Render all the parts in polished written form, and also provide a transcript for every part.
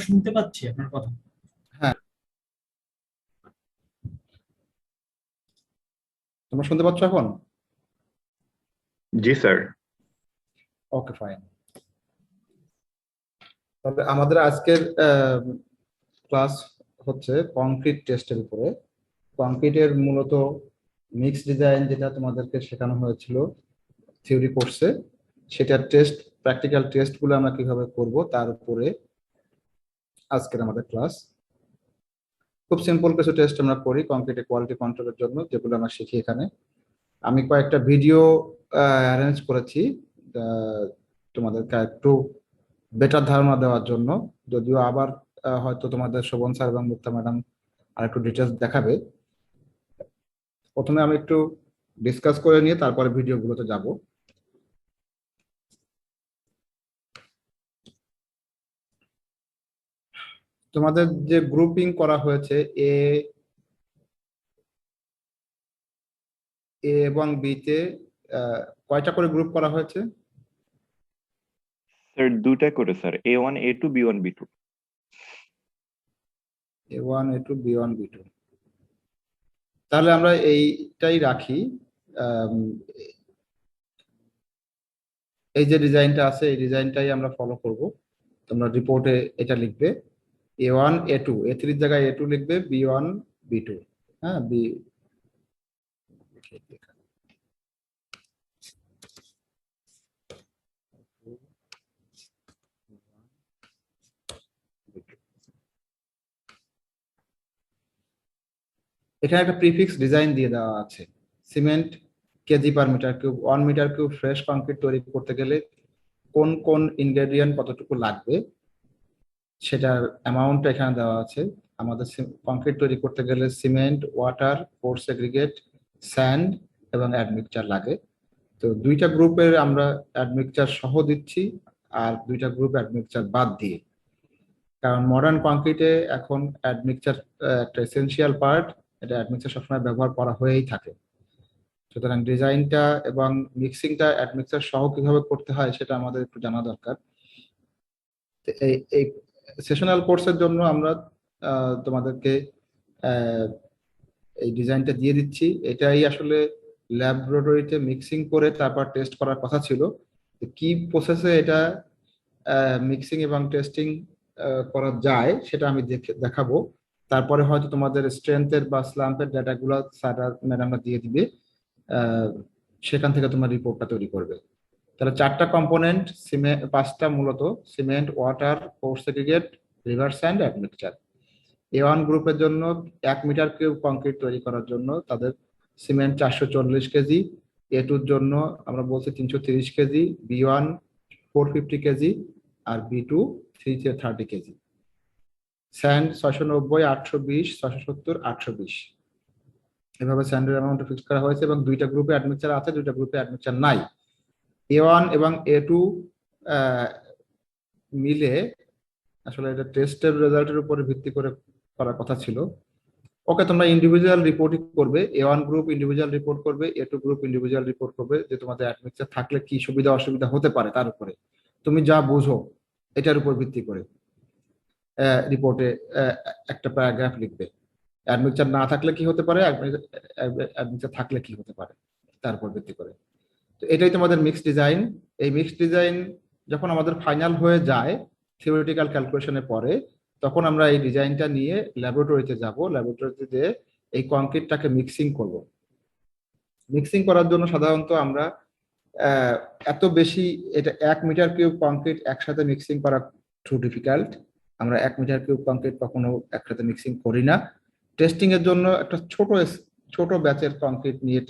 শুনতে পাচ্ছি আপনার কথা। হ্যাঁ, তোমরা শুনতে পাচ্ছ এখন? জি স্যার। ওকে, ফাইন। তবে আমাদের আজকের ক্লাস হচ্ছে কংক্রিট টেস্টের উপরে। কংক্রিটের মূলত মিক্স ডিজাইন যেটা তোমাদেরকে শেখানো হয়েছিল থিওরি কোর্সে, সেটার টেস্ট, প্র্যাকটিক্যাল টেস্টগুলো আমরা কিভাবে করব তার উপরে আজকের আমাদের ক্লাস। খুব সিম্পল কিছু টেস্ট আমরা করি কংক্রিটের কোয়ালিটি কন্ট্রোলের জন্য, যেগুলো আমরা শিখি এখানে। আমি কয়েকটা ভিডিও অ্যারেঞ্জ করেছি তোমাদেরকে একটু বেটার ধারণা দেওয়ার জন্য। যদিও আবার হয়তো তোমাদের শোভন স্যার এবং মুক্তা ম্যাডাম আর একটু ডিটেলস দেখাবে। প্রথমে আমি একটু ডিসকাস করে নিয়ে তারপরে ভিডিওগুলোতে যাব। তোমাদের যে গ্রুপিং করা হয়েছে এ এবং বি তে কয়টা করে গ্রুপ করা হয়েছে? স্যার দুটা করে sir, A1 A2 B1 B2। A1 A2 B1 B2। তাহলে আমরা এইটাই রাখি। আম, এই যে ডিজাইনটা আছে এই ডিজাইনটাই আমরা ফলো করব। তোমরা রিপোর্টে এটা লিখবে A1 A2, A3 জায়গায় A2 লিখবে, B1 B2। হ্যাঁ, বি এখানে একটা প্রিফিক্স ডিজাইন দিয়ে দেওয়া আছে। Cement KG per metre cube, 1 metre cube fresh concrete তৈরি করতে গেলে কোন কোন ইনগ্রেডিয়েন্ট কতটুকু লাগবে সেটার অ্যামাউন্টটা এখানে দেওয়া আছে। আমাদের কংক্রিট তৈরি করতে গেলে cement, water, coarse aggregate, sand এবং অ্যাডমিক্সচার লাগে। তো দুইটা গ্রুপের আমরা অ্যাডমিক্সচার সহ দিচ্ছি, আর দুইটা গ্রুপ অ্যাডমিক্সচার বাদ দিয়ে। কারণ মডার্ন কংক্রিটে এখন অ্যাডমিক্সচার একটা এসেনশিয়াল পার্ট, এটা অ্যাডমিক্সচার সবসময় ব্যবহার করা হয়েই থাকে। সুতরাং ডিজাইনটা এবং মিক্সিংটা অ্যাডমিক্সচার সহ কিভাবে করতে হয় সেটা আমাদের একটু জানা দরকার। এই এই সেশনাল কোর্সের জন্য আমরা তোমাদেরকে এই ডিজাইনটা দিয়ে দিচ্ছি। এটাই আসলে ল্যাবরেটরিতে মিক্সিং করে তারপর টেস্ট করার কথা ছিল। কি প্রসেসে এটা মিক্সিং এবং টেস্টিং করা যায় সেটা আমি দেখাবো। তারপরে হয়তো তোমাদের স্ট্রেংথের বা স্ল্যাম্পের ডাটাগুলো স্যার ম্যাডামরা দিয়ে দিবে, সেখান থেকে তোমার রিপোর্টটা তৈরি করবে। তাহলে 4টা কম্পোনেন্ট, সিমেন্ট 5টা মূলত, cement, water, coarse aggregate, river sand, admixture. A1 গ্রুপের জন্য 1 মিটার কিউব কংক্রিট তৈরি করার জন্য তাদের সিমেন্ট 440 কেজি, A2 এর জন্য আমরা বলছি 330 কেজি, B1 450 কেজি, আর B2 330 কেজি। স্যান্ড 690, 820, 670, 820, এভাবে স্যান্ডের অ্যামাউন্ট ফিক্স করা হয়েছে। এবং দুইটা গ্রুপে অ্যাডমিক্সচার আছে, দুইটা গ্রুপে অ্যাডমিক্সচার নাই। A1 এবং A2 মিলে আসলে এটা টেস্টের রেজাল্টের উপরে ভিত্তি করে করার কথা ছিল। ওকে, তোমরা ইন্ডিভিজুয়াল রিপোর্টই করবে। A1 গ্রুপ ইন্ডিভিজুয়াল রিপোর্ট করবে, A2 গ্রুপ ইন্ডিভিজুয়াল রিপোর্ট করবে, যে তোমাদের অ্যাডমিক্সচার থাকলে কি সুবিধা অসুবিধা হতে পারে তার উপরে তুমি যা বুঝো এটার উপর ভিত্তি করে রিপোর্টে একটা প্যারাগ্রাফ লিখবে। অ্যাডমিক্সচার না থাকলে কি হতে পারে, অ্যাডমিক্সচার থাকলে কি হতে পারে তার উপর ভিত্তি করে। তো এটাই তোমাদের মিক্স ডিজাইন। এই মিক্স ডিজাইন যখন আমাদের ফাইনাল হয়ে যায় থিওরিটিক্যাল ক্যালকুলেশনের পরে, তখন আমরা এই ডিজাইনটা নিয়ে ল্যাবরেটরিতে যাব। ল্যাবরেটরিতে যে এই কংক্রিটটাকে মিক্সিং করব। মিক্সিং করার জন্য সাধারণত আমরা এত বেশি, এটা 1 মিটার কিউব কংক্রিট একসাথে মিক্সিং করা টু ডিফিকাল্ট। আমরা 1 মিটার কিউব কংক্রিট কখনো একসাথে মিক্সিং করি না। টেস্টিং এর জন্য একটা ছোট ব্যাচের কংক্রিট নিয়ে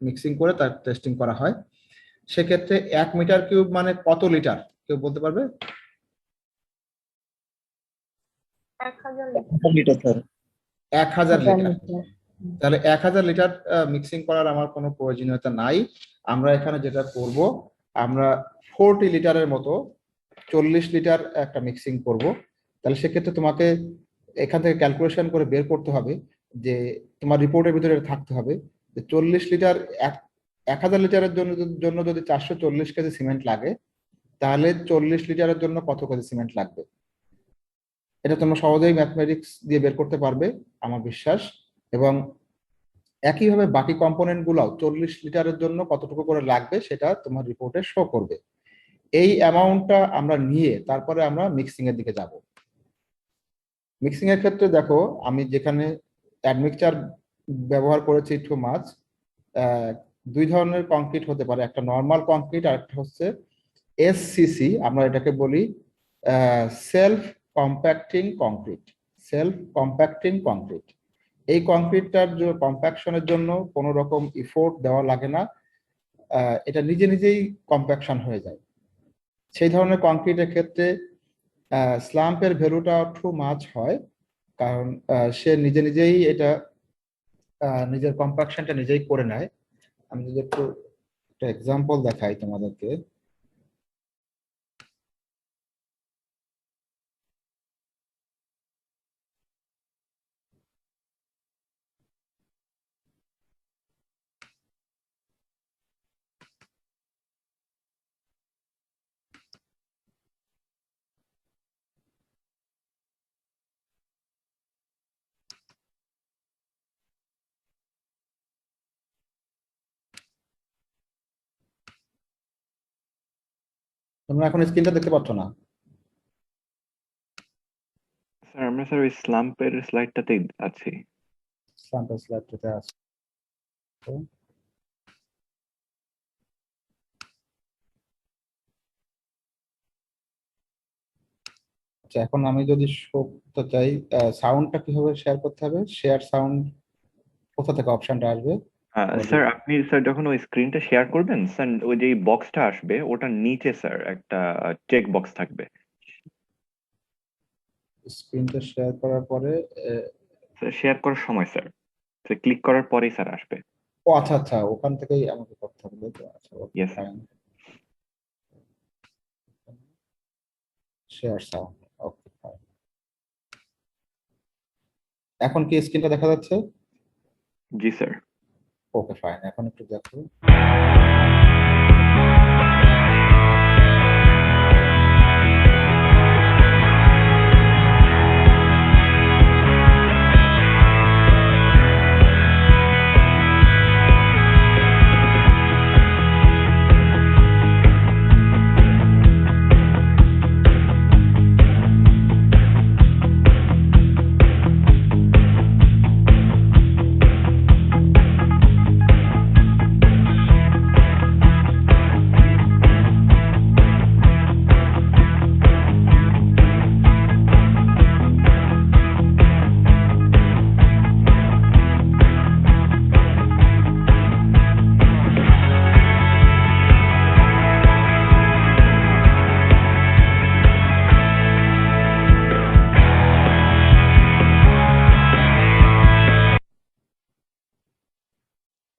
মিক্সিং করে তার টেস্টিং করা হয়। সেক্ষেত্রে 1 মিটার কিউব মানে কত লিটার কেউ বলতে পারবে? 1000 লিটার। 1000 লিটার। তাহলে 1000 লিটার মিক্সিং করার আমার কোনো প্রয়োজনীয়তা নাই। আমরা এখানে যেটা করব, আমরা 40 লিটারের মতো 40 লিটার একটা মিক্সিং করব। তাহলে সেক্ষেত্রে তোমাকে এখান থেকে ক্যালকুলেশন করে বের করতে হবে যে তোমার রিপোর্টের ভিতরে থাকতে হবে যে 40 লিটার 1000 লিটারের জন্য যদি 440 কেজি সিমেন্ট লাগে, তাহলে 40 লিটারের জন্য কত কেজি সিমেন্ট লাগবে। এটা তোমরা সহজেই ম্যাথমেটিক্স দিয়ে বের করতে পারবে আমার বিশ্বাস। এবং একইভাবে বাকি কম্পোনেন্ট গুলাও 40 লিটারের জন্য কতটুকু করে লাগবে সেটা তোমার রিপোর্টে শো করবে। এই অ্যামাউন্টটা আমরা নিয়ে তারপরে আমরা মিক্সিং এর দিকে যাব। মিক্সিং এর ক্ষেত্রে দেখো আমি যেখানে অ্যাডমিক্সচার ব্যবহার করেছি টু মাছ, দুই ধরনের কংক্রিট হতে পারে, একটা নর্মাল কংক্রিট আর একটা হচ্ছে এসসিসি, আমরা এটাকে বলি self compacting concrete. Self compacting concrete, এই কংক্রিটটার কম্প্যাকশনের জন্য কোনো রকম ইফোর্ট দেওয়া লাগে না, এটা নিজে নিজেই কম্প্যাকশন হয়ে যায়। সেই ধরনের কংক্রিটের ক্ষেত্রে স্ল্যাম্পের ভ্যালুটা টু মাছ হয়, কারণ সে নিজে নিজেই এটা নিজের কম্প্যাকশনটা নিজেই করে নেয়। আমি যদি একটু একটা এক্সাম্পল দেখাই তোমাদেরকে। তোমরা এখন স্ক্রিনটা দেখতে পাচ্ছ না? স্যার আমরা স্যার ওই স্ল্যাম্পের স্লাইডটাতেই আছি। স্ল্যাম্পের স্লাইডটাতে আছে। আচ্ছা, এখন আমি যদি শো করতে চাই, সাউন্ডটা কিভাবে শেয়ার করতে হবে? শেয়ার সাউন্ড কোথা থেকে অপশনটা আসবে? স্যার আপনি স্যার যখন ওই স্ক্রিনটা শেয়ার করবেন স্যার, ওই যে বক্সটা আসবে ওটার নিচে স্যার একটা চেক বক্স থাকবে। স্ক্রিনটা শেয়ার করার পরে স্যার শেয়ার করার সময় স্যার ক্লিক করার পরেই স্যার আসবে। ও আচ্ছা আচ্ছা, ওখান থেকেই আমাকে করতে হবে তো। আচ্ছা, Yes, sir. Fine. Share sound, okay fine. এখন কি স্ক্রিনটা দেখা যাচ্ছে? জি স্যার। ওকে ফাইন, এখন একটু দেখো।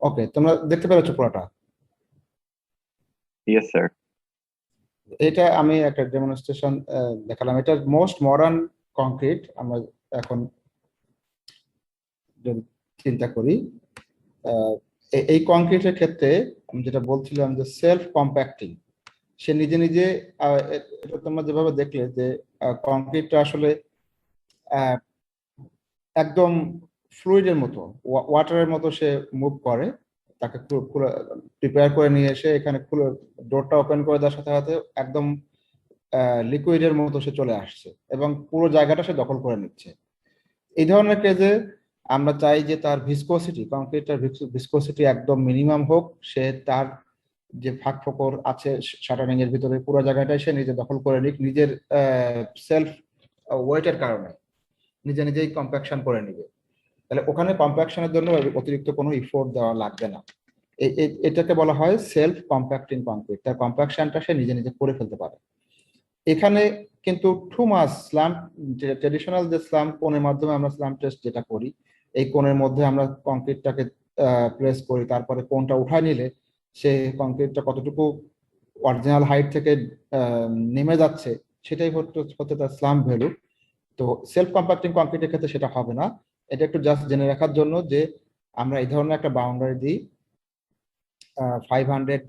ওকে, তোমরা দেখতে পেরেছো পুরোটা? Yes sir. এটা আমি একটা ডেমনস্ট্রেশন দেখালাম। এটা মোস্ট মডার্ন কংক্রিট। আমরা এখন যদি চিন্তা করি, এই কংক্রিটের ক্ষেত্রে আমি যেটা বলছিলাম যে সেলফ কম্প্যাক্টিং, সে নিজে নিজে এটা তোমরা যেভাবে দেখলে যে কংক্রিটটা আসলে একদম ফ্লুইডের মতো, ওয়াটারের মতো সে মুভ করে। তাকে প্রিপেয়ার করে নিয়ে এসে এখানে খুলে ডোরটা ওপেন করে দেওয়ার সাথে সাথে একদম লিকুইডের মতো সে চলে আসছে এবং পুরো জায়গাটা সে দখল করে নিচ্ছে। এই ধরনের কেজে আমরা চাই যে তার ভিসকোসিটি, কংক্রিটটার ভিসকোসিটি একদম মিনিমাম হোক। সে তার যে ফাঁক ফোকর আছে শাটারিং এর ভিতরে পুরো জায়গাটাই সে নিজে দখল করে নিক, নিজের সেলফ ওয়েটের কারণে নিজে নিজেই কম্প্যাকশন করে নিবে। তাহলে ওখানে কম্প্যাকশনের জন্য অতিরিক্ত কোনো ইফোর্ট দেওয়া লাগবে না। এটাকে বলা হয় সেলফ কম্প্যাক্টিং কংক্রিট। তার কম্প্যাকশনটা সে নিজে নিজে করে ফেলতে পারে। এখানে কিন্তু টু মাস স্ল্যাম্প, ট্রেডিশনাল যে স্ল্যাম্প কোণের মাধ্যমে আমরা স্ল্যাম্প টেস্ট যেটা করি, এই কোণের মধ্যে আমরা কংক্রিটটাকে প্লেস করি, তারপরে কোণটা উঠায় নিলে সে কংক্রিটটা কতটুকু অরিজিনাল হাইট থেকে নেমে যাচ্ছে সেটাই হতে তার স্ল্যাম্প ভ্যালু। তো সেলফ কম্প্যাক্টিং কংক্রিটের ক্ষেত্রে সেটা হবে না। এটা একটু জাস্ট জেনে রাখার জন্য যে আমরা এই ধরনের একটা বাউন্ডারি দিই 500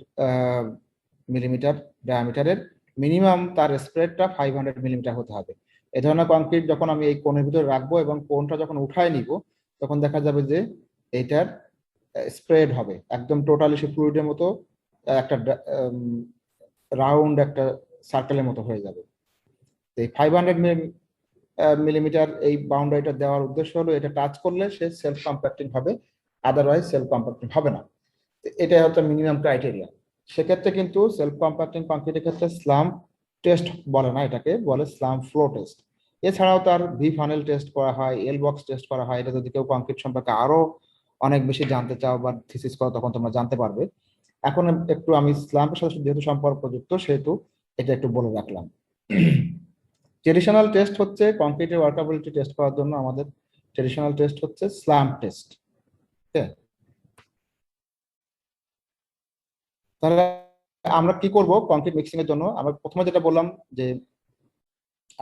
মিলিমিটার ডায়ামিটারের, মিনিমাম তার স্প্রেডটা 500 মিলিমিটার হতে হবে। এই ধরনের কংক্রিট যখন আমি এই কোণের ভিতরে রাখবো এবং কোণটা যখন উঠায় নিব, তখন দেখা যাবে যে এটার স্প্রেড হবে একদম টোটালি সে ফ্লুইডের মতো, একটা রাউন্ড একটা সার্কেলের মতো হয়ে যাবে। এই 500 মিলিমিটার এই বাউন্ডারিটা দেওয়ার উদ্দেশ্য হলো এটা টাচ করলে সে সেলফ কম্প্যাক্টিং হবে, আদারওয়াইজ সেলফ কম্প্যাক্টিং হবে না। এটাই হচ্ছে মিনিমাম ক্রাইটেরিয়া। সেক্ষেত্রে কিন্তু সেলফ কম্প্যাক্টিং কংক্রিটের ক্ষেত্রে স্লাম টেস্ট বলে না, এটাকে বলে স্লাম ফ্লো টেস্ট। এছাড়াও তার ভি ফানেল টেস্ট করা হয়, এল বক্স টেস্ট করা হয়। এটা যদি কেউ কংক্রিট সম্পর্কে আরো অনেক বেশি জানতে চাও বা থিসিস করো, তখন তোমরা জানতে পারবে। এখন একটু আমি স্লামের সাথে যেহেতু সম্পর্কযুক্ত, সেহেতু এটা একটু বলে রাখলাম। ট্রেডিশনাল টেস্ট হচ্ছে কংক্রিটের ওয়ার্কাবিলিটি টেস্ট করার জন্য আমাদের ট্রেডিশনাল টেস্ট হচ্ছে স্লাম টেস্ট। তাহলে আমরা কি করব কংক্রিট মিক্সিং এর জন্য? আমরা প্রথমে যেটা বললাম যে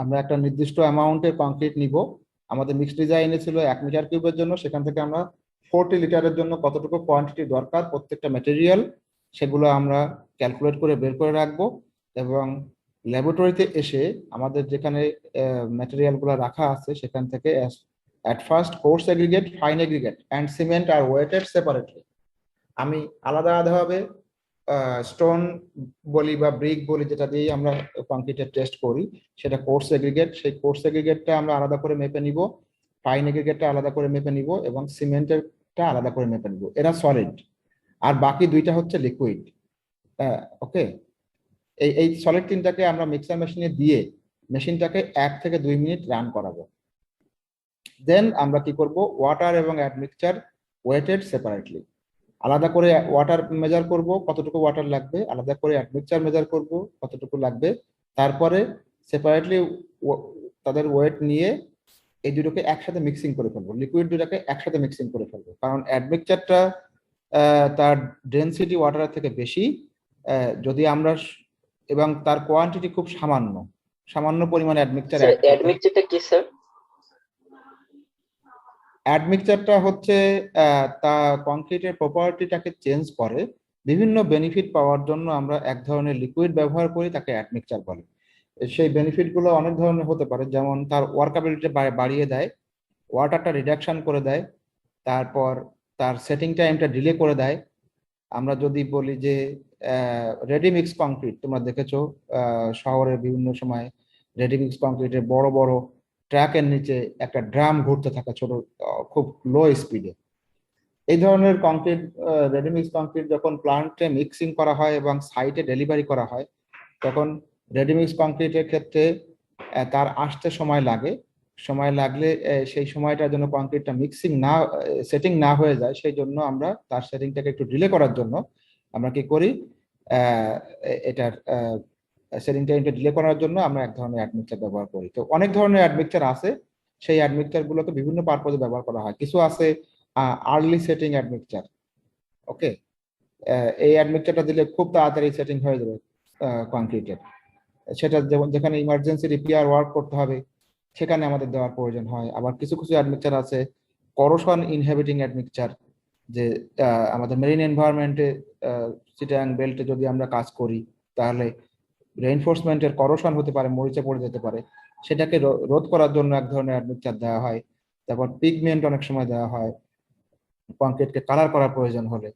আমরা একটা নির্দিষ্ট অ্যামাউন্টের কংক্রিট নিব। আমাদের মিক্স ডিজাইনে ছিল 1 মিটার কিউবের জন্য, সেখান থেকে আমরা 40 লিটারের জন্য কতটুকু কোয়ান্টিটি দরকার প্রত্যেকটা ম্যাটেরিয়াল, সেগুলো আমরা ক্যালকুলেট করে বের করে রাখবো। এবং ল্যাবরেটরিতে এসে আমাদের যেখানে ম্যাটেরিয়ালগুলো রাখা আছে সেখান থেকে at first coarse aggregate, fine aggregate and cement are weighted separately. আমি আলাদা আলাদাভাবে স্টোন বলি বা ব্রিক বলি, যেটা দিয়ে আমরা কংক্রিটের টেস্ট করি, সেটা কোর্স এগ্রিগেট। সেই কোর্স এগ্রিগেটটা আমরা আলাদা করে মেপে নিব, ফাইন এগ্রিগেটটা আলাদা করে মেপে নিব এবং সিমেন্টেরটা আলাদা করে মেপে নিব। এরা সলিড, আর বাকি দুইটা হচ্ছে লিকুইড। ওকে, এই সলিড তিনটাকে আমরা মিক্সার মেশিনে দিয়ে মেশিনটাকে 1 থেকে 2 মিনিট রান করাবো। দেন আমরা কি করব, ওয়াটার এবং অ্যাডমিক্সচার ওয়েটেড সেপারেটলি। আলাদা করে ওয়াটার মেজার করব কতটুকু ওয়াটার লাগবে, আলাদা করে অ্যাডমিক্সচার মেজার করব কতটুকু লাগবে, তারপরে সেপারেটলি তাদের ওয়েট নিয়ে এই দুটোকে একসাথে মিক্সিং করে ফেলবো, লিকুইড দুটাকে একসাথে মিক্সিং করে ফেলবো। কারণ অ্যাডমিক্সচারটা তার ডেনসিটি ওয়াটারের থেকে বেশি, যদি আমরা এবং তার কোয়ান্টিটি খুব সামান্য সামান্য পরিমাণে অ্যাডমিক্সচার অ্যাডমিক্সচারটা কি স্যার? অ্যাডমিক্সচারটা হচ্ছে তা কংক্রিটের প্রপার্টিটাকে চেঞ্জ করে। বিভিন্ন বেনিফিট পাওয়ার জন্য আমরা এক ধরনের লিকুইড ব্যবহার করি, তাকে অ্যাডমিক্সচার বলে। সেই বেনিফিটগুলো অনেক ধরনের হতে পারে, যেমন তার ওয়ার্কাবিলিটি বাড়িয়ে দেয়, ওয়াটারটা রিডাকশন করে দেয়, তারপর তার সেটিং টাইমটা ডিলে করে দেয়। আমরা যদি বলি যে রেডি মিক্স কংক্রিট, তোমরা দেখেছো শহরের বিভিন্ন সময় রেডি মিক্স কংক্রিটের বড় বড় ট্র্যাকের নিচে একটা ড্রাম ঘুরতে থাকে ছোট, খুব লো স্পিডে। এই ধরনের কংক্রিট, রেডি মিক্স কংক্রিট যখন প্লান্টে মিক্সিং করা হয় এবং সাইটে ডেলিভারি করা হয়, তখন রেডি মিক্স কংক্রিটের ক্ষেত্রে তার আসতে সময় লাগলে সেই সময়টার জন্য কংক্রিটটা মিক্সিং না সেটিং না হয়ে যায়, সেই জন্য আমরা তার সেটিংটাকে একটু ডিলে করার জন্য আমরা কি করি, এটার সেটিং টাইমটা ডিলে করার জন্য আমরা এক ধরনের অ্যাডমিক্সচার ব্যবহার করি। তো অনেক ধরনের অ্যাডমিক্সচার আছে, সেই অ্যাডমিক্সচার গুলোকে বিভিন্ন পারপোজে ব্যবহার করা হয়। কিছু আছে আর্লি সেটিং অ্যাডমিক্সচার। ওকে, এই অ্যাডমিক্সচারটা দিলে খুব তাড়াতাড়ি সেটিং হয়ে যাবে কংক্রিটের। সেটা যেখানে ইমার্জেন্সি রিপেয়ার ওয়ার্ক করতে হবে সেখানে আমাদের দেওয়ার প্রয়োজন হয়। আবার কিছু কিছু অ্যাডমিক্সচার আছে করোশন ইনহেবিটিং অ্যাডমিক্সচার, যে আমাদের মেরিন এনভায়রনমেন্টে চিটাগাং বেল্টে যদি আমরা কাজ করি, তাহলে রেইনফোর্সমেন্টের করোশন হতে পারে, মরিচে পড়ে যেতে পারে, সেটাকে রোধ করার জন্য এক ধরনের অ্যাডমিক্সচার দেওয়া হয়। তারপর পিগমেন্ট অনেক সময় দেওয়া হয় কংক্রিটকে কালার করার প্রয়োজন হলে।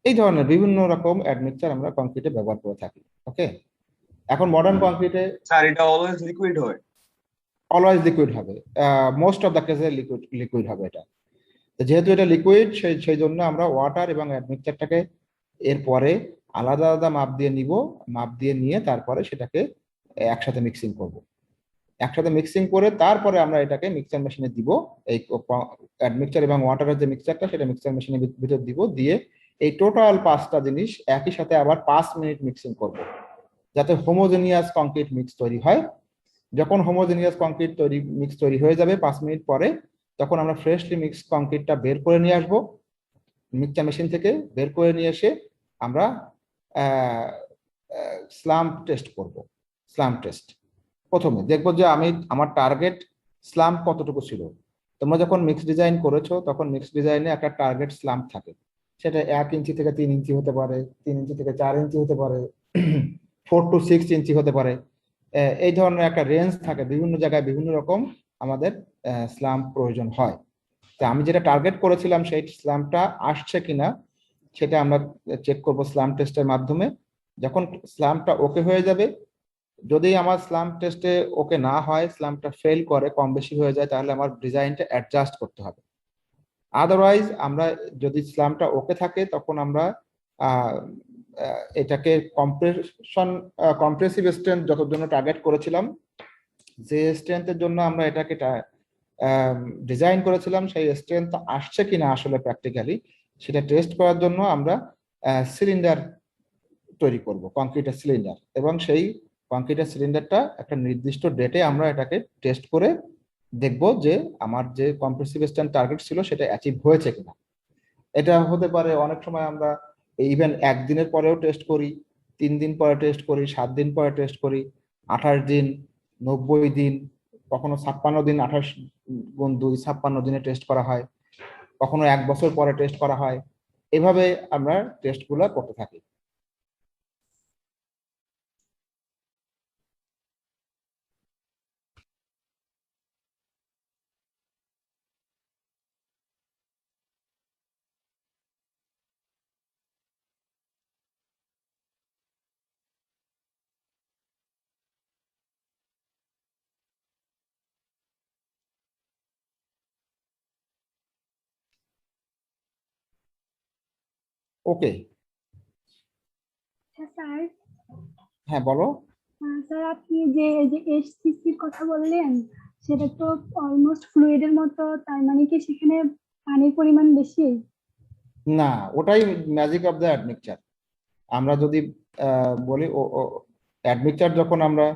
এই ধরনের বিভিন্ন রকম অ্যাডমিক্সচার আমরা কংক্রিটে ব্যবহার করে থাকি। ওকে, এখন মডার্ন কংক্রিটে স্যার এটা অলওয়েজ লিকুইড হয়? অলওয়েজ লিকুইড হবে, মোস্ট অফ দ্য কেসে লিকুইড হবে এটা। যেহেতু এটা লিকুইড, সেই জন্য আমরা ওয়াটার এবং অ্যাডমিক্সচারটাকে এরপরে আলাদা আলাদা মাপ দিয়ে নিব, মাপ দিয়ে নিয়ে তারপরে সেটাকে একসাথে মিক্সিং করব। একসাথে মিক্সিং করে তারপরে আমরা এটাকে মিক্সার মেশিনে দিব। এই অ্যাডমিক্সচার এবং ওয়াটারের যে মিক্সচারটা, সেটা মিক্সার মেশিনের ভিতর দিব, দিয়ে এই টোটাল 5টা জিনিস একই সাথে আবার 5 মিনিট মিক্সিং করব, যাতে হোমোজেনিয়াস কংক্রিট মিক্স তৈরি হয়। যখন হোমোজেনিয়াস কংক্রিট মিক্স তৈরি হয়ে যাবে 5 মিনিট পরে, তখন আমরা ফ্রেশলি মিক্স কংক্রিটটা বের করে নিয়ে আসবো মিক্সচার মেশিন থেকে। বের করে নিয়ে এসে আমরা স্লাম টেস্ট করব। স্লাম টেস্ট প্রথমে দেখবো যে আমার টার্গেট স্লাম কতটুকু ছিল। তোমরা যখন মিক্স ডিজাইন করেছো, তখন মিক্স ডিজাইনে একটা টার্গেট স্লাম থাকে, সেটা 1 ইঞ্চি থেকে 3 ইঞ্চি হতে পারে, 3 ইঞ্চি থেকে 4 ইঞ্চি হতে পারে, 4 to 6 ইঞ্চি হতে পারে। এই ধরনের একটা রেঞ্জ থাকে, বিভিন্ন জায়গায় বিভিন্ন রকম আমাদের স্ল্যাম্প প্রয়োজন হয়। তো আমি যেটা টার্গেট করেছিলাম সেই স্ল্যাম্পটা আসছে কিনা সেটা আমরা চেক করব স্ল্যাম্প টেস্টের মাধ্যমে। যখন স্ল্যাম্পটা ওকে হয়ে যাবে, যদি আমার স্ল্যাম্প টেস্টে ওকে না হয়, স্ল্যাম্পটা ফেল করে, কম বেশি হয়ে যায়, তাহলে আমার ডিজাইনটা অ্যাডজাস্ট করতে হবে। আদারওয়াইজ আমরা যদি স্ল্যাম্পটা ওকে থাকে তখন আমরা এটাকে কম্প্রেসিভ স্ট্রেংথ যত জন্য টার্গেট করেছিলাম, যে স্ট্রেংথের জন্য আমরা এটাকে ডিজাইন করেছিলাম, সেই স্ট্রেংথ আসছে কিনা আসলে প্র্যাকটিক্যালি সেটা টেস্ট করার জন্য আমরা সিলিন্ডার তৈরি করব, কংক্রিটের সিলিন্ডার, এবং সেই কংক্রিটের সিলিন্ডারটা একটা নির্দিষ্ট ডেটে আমরা এটাকে টেস্ট করে দেখব যে আমার যে কম্প্রেসিভ স্ট্রেংথ টার্গেট ছিল সেটা অ্যাচিভ হয়েছে কিনা। এটা হতে পারে অনেক সময় আমরা ইভেন একদিনের পরেও টেস্ট করি, 3 দিন পরে টেস্ট করি, 7 দিন পরে টেস্ট করি, 28 দিন, 90 দিন, কখনো 56 দিন, 28 × 2 56 দিনে টেস্ট করা হয়, কখনো 1 বছর পরে টেস্ট করা হয়। এভাবে আমরা টেস্টগুলো করতে থাকি। ওকে, আচ্ছা স্যার, হ্যাঁ বলো। স্যার আপনি যে এই যে এসসিসির কথা বললেন, সেটা তো অলমোস্ট ফ্লুইডের মতো, তার মানে কি সেখানে পানির পরিমাণ বেশি? না, ওটাই ম্যাজিক অফ দ্য অ্যাডমিক্সচার। আমরা যদি বলি অ্যাডমিক্সচার যখন আমরা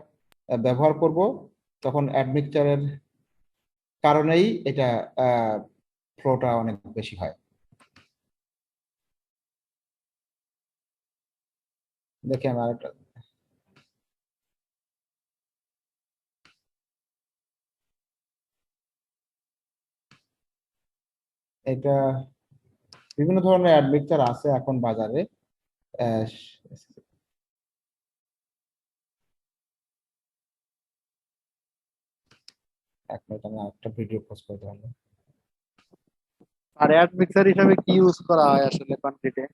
ব্যবহার করব, তখন অ্যাডমিক্সচারের কারণেই এটা ফ্লোটা অনেক বেশি হয়। দেখি আমি আরেকটা, এটা বিভিন্ন ধরনের অ্যাডমিক্সচার আছে এখন বাজারে। আহ, এক মিনিট, আমি একটা ভিডিও পোস্ট করতে হবে। আর অ্যাড মিক্সার হিসাবে কি ইউজ করা হয় আসলে কনক্রিটে?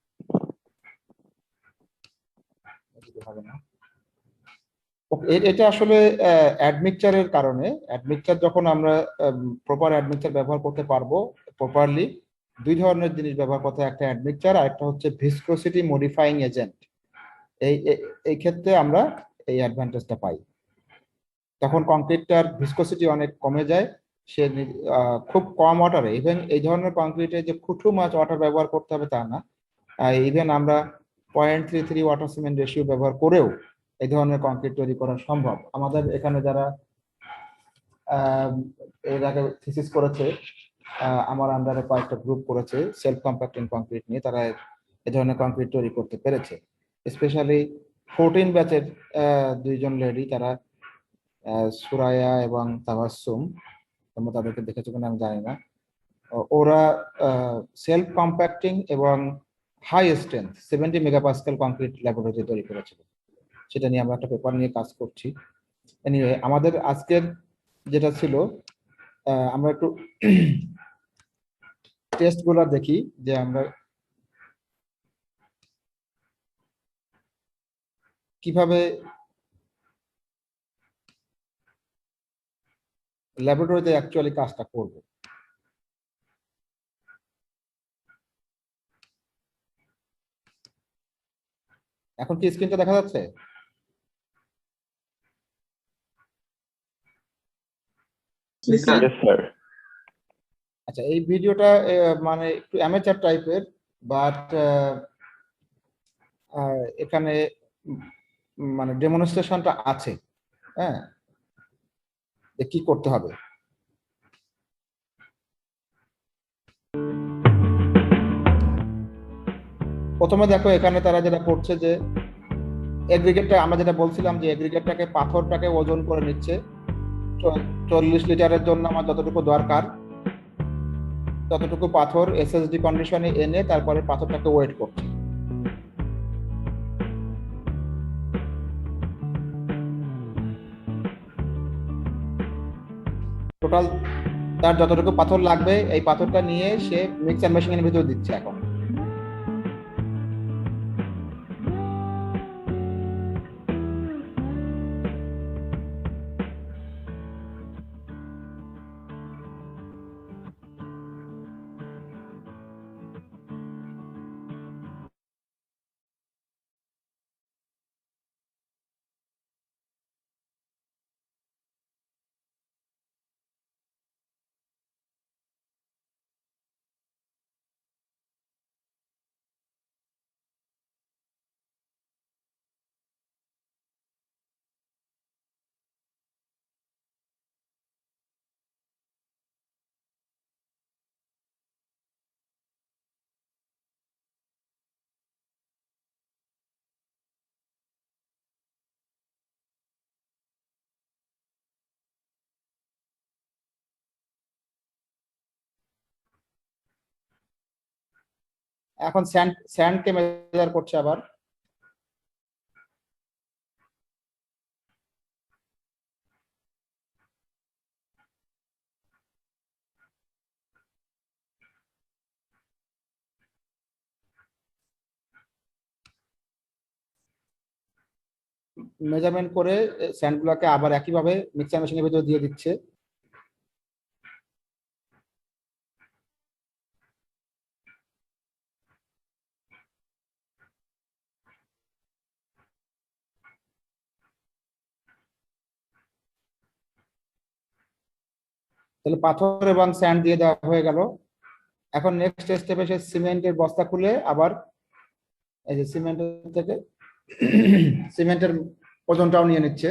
হবে না। এটা আসলে অ্যাডমিক্সচারের কারণে, অ্যাডমিক্সচার যখন আমরা প্রপার অ্যাডমিক্সচার ব্যবহার করতে পারবো প্রপারলি, 2 ধরনের জিনিস ব্যবহার করতে হয়, একটা অ্যাডমিক্সচার আর একটা হচ্ছে ভিসকোসিটি মডিফাইং এজেন্ট। এই ক্ষেত্রে আমরা এই অ্যাডভান্টেজটা পাই। তখন কংক্রিটটার ভিসকোসিটি অনেক কমে যায়, সে খুব কম ওয়াটারে, ইভেন এই ধরনের কংক্রিটে যে খুব মাছ ওয়াটার ব্যবহার করতে হবে তা না, ইভেন আমরা 0.33 ওয়াটার সিমেন্ট রেশিও ব্যবহার করেও এই ধরনের কংক্রিট তৈরি করা সম্ভব। আমাদের এখানে যারা এর আগে থিসিস করেছে, আমার আন্ডারে কয়েকটা গ্রুপ করেছে সেলফ কম্প্যাক্টিং কংক্রিট নিয়ে, তারা এই ধরনের কংক্রিট তৈরি করতে পেরেছে। স্পেশালি 14 ব্যাচের 2জন লেডি, তারা সুরায়া এবং তাবাসসুম, তোমরা তাদেরকে দেখেছো কিনা আমি জানি না। ওরা সেলফ কম্প্যাক্টিং এবং হাই স্ট্রেংথ 70 মেগাপাস্কেল কংক্রিট ল্যাবরেটরি তৈরি করেছিল। সেটা নিয়ে আমরা একটা পেপার নিয়ে কাজ করছি। এনিওয়ে, আমাদের আজকের যেটা ছিল, আমরা একটু টেস্টগুলো দেখি যে আমরা কিভাবে ল্যাবরেটরিতে অ্যাকচুয়ালি কাজটা করব। এখন কি স্ক্রিনটা দেখা যাচ্ছে? Yes, sir. আচ্ছা, এই ভিডিওটা মানে একটু অ্যামেচার টাইপের, বাট এখানে মানে ডেমনস্ট্রেশনটা আছে, হ্যাঁ, যে কি করতে হবে। প্রথমে দেখো এখানে তারা যেটা করছে যে এগ্রিগেটটা, আমরা যেটা বলছিলাম যে এগ্রিগেটটাকে, পাথরটাকে ওজন করে নিচ্ছে। 40 লিটারের জন্য আমার যতটুকু দরকার ততটুকু পাথর এসএসডি কন্ডিশনে এনে তারপরে পাথরটাকে ওয়েট করছে। টোটাল তার যতটুকু পাথর লাগবে এই পাথরটা নিয়ে সে মিক্সার মেশিনের ভিতর দিচ্ছে এখন। এখন স্যান্ডকে মেজার করছে আবার। মেজারমেন্ট করে স্যান্ডগুলোকে আবার একইভাবে মিক্সার মেশিনের ভিতর দিয়ে দিচ্ছে। তাহলে পাথর এবং স্যান্ড দিয়ে দেওয়া হয়ে গেল। এখন নেক্সট স্টেপে সে সিমেন্টের বস্তা খুলে আবার এই যে সিমেন্টের থেকে সিমেন্টের ওজনটাও নিয়ে নিচ্ছে।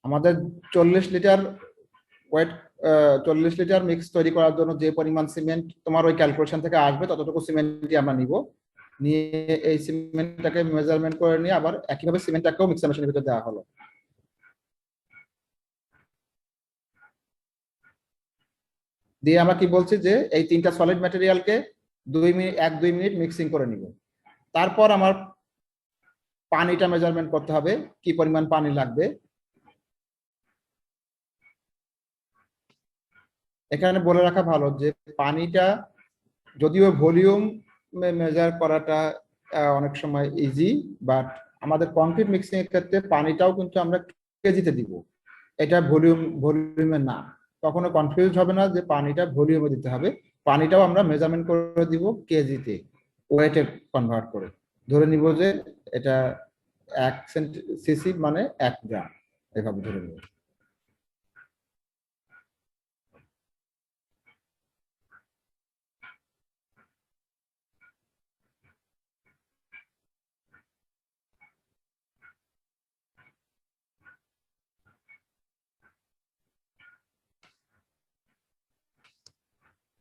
আমাদের 40 লিটার ওয়েট 40 লিটার মিক্স তৈরি করার জন্য যে পরিমাণ সিমেন্ট তোমার ওই ক্যালকুলেশন থেকে আসবে ততটুকু সিমেন্টই আমরা নিব, নিয়ে এই সিমেন্টটাকে মেজারমেন্ট করে নিয়ে আবার একইভাবে সিমেন্টটাকেও মিক্সার মেশিনের ভিতর দেওয়া হলো। দিয়ে আমরা কি বলছি যে এই তিনটা সলিড ম্যাটেরিয়ালকে 1-2 মিনিট মিক্সিং করে নিব। তারপর আমার পানিটা মেজারমেন্ট করতে হবে, কি পরিমাণ পানি লাগবে। এখানে বলে রাখা ভালো যে পানিটা যদিও ভলিউম মেজার করাটা অনেক সময় ইজি, বাট আমাদের কংক্রিট মিক্সিং এর ক্ষেত্রে পানিটাও কিন্তু আমরা কেজিতে দিব, এটা ভলিউমে না। কখনো কনফিউজ হবে না যে পানিটা ভলিউমে দিতে হবে, পানিটাও আমরা মেজারমেন্ট করে দিব কেজিতে, ওয়েটে কনভার্ট করে। ধরে নিব যে এটা 1 সিসি মানে 1 গ্রাম, এভাবে ধরে নিব।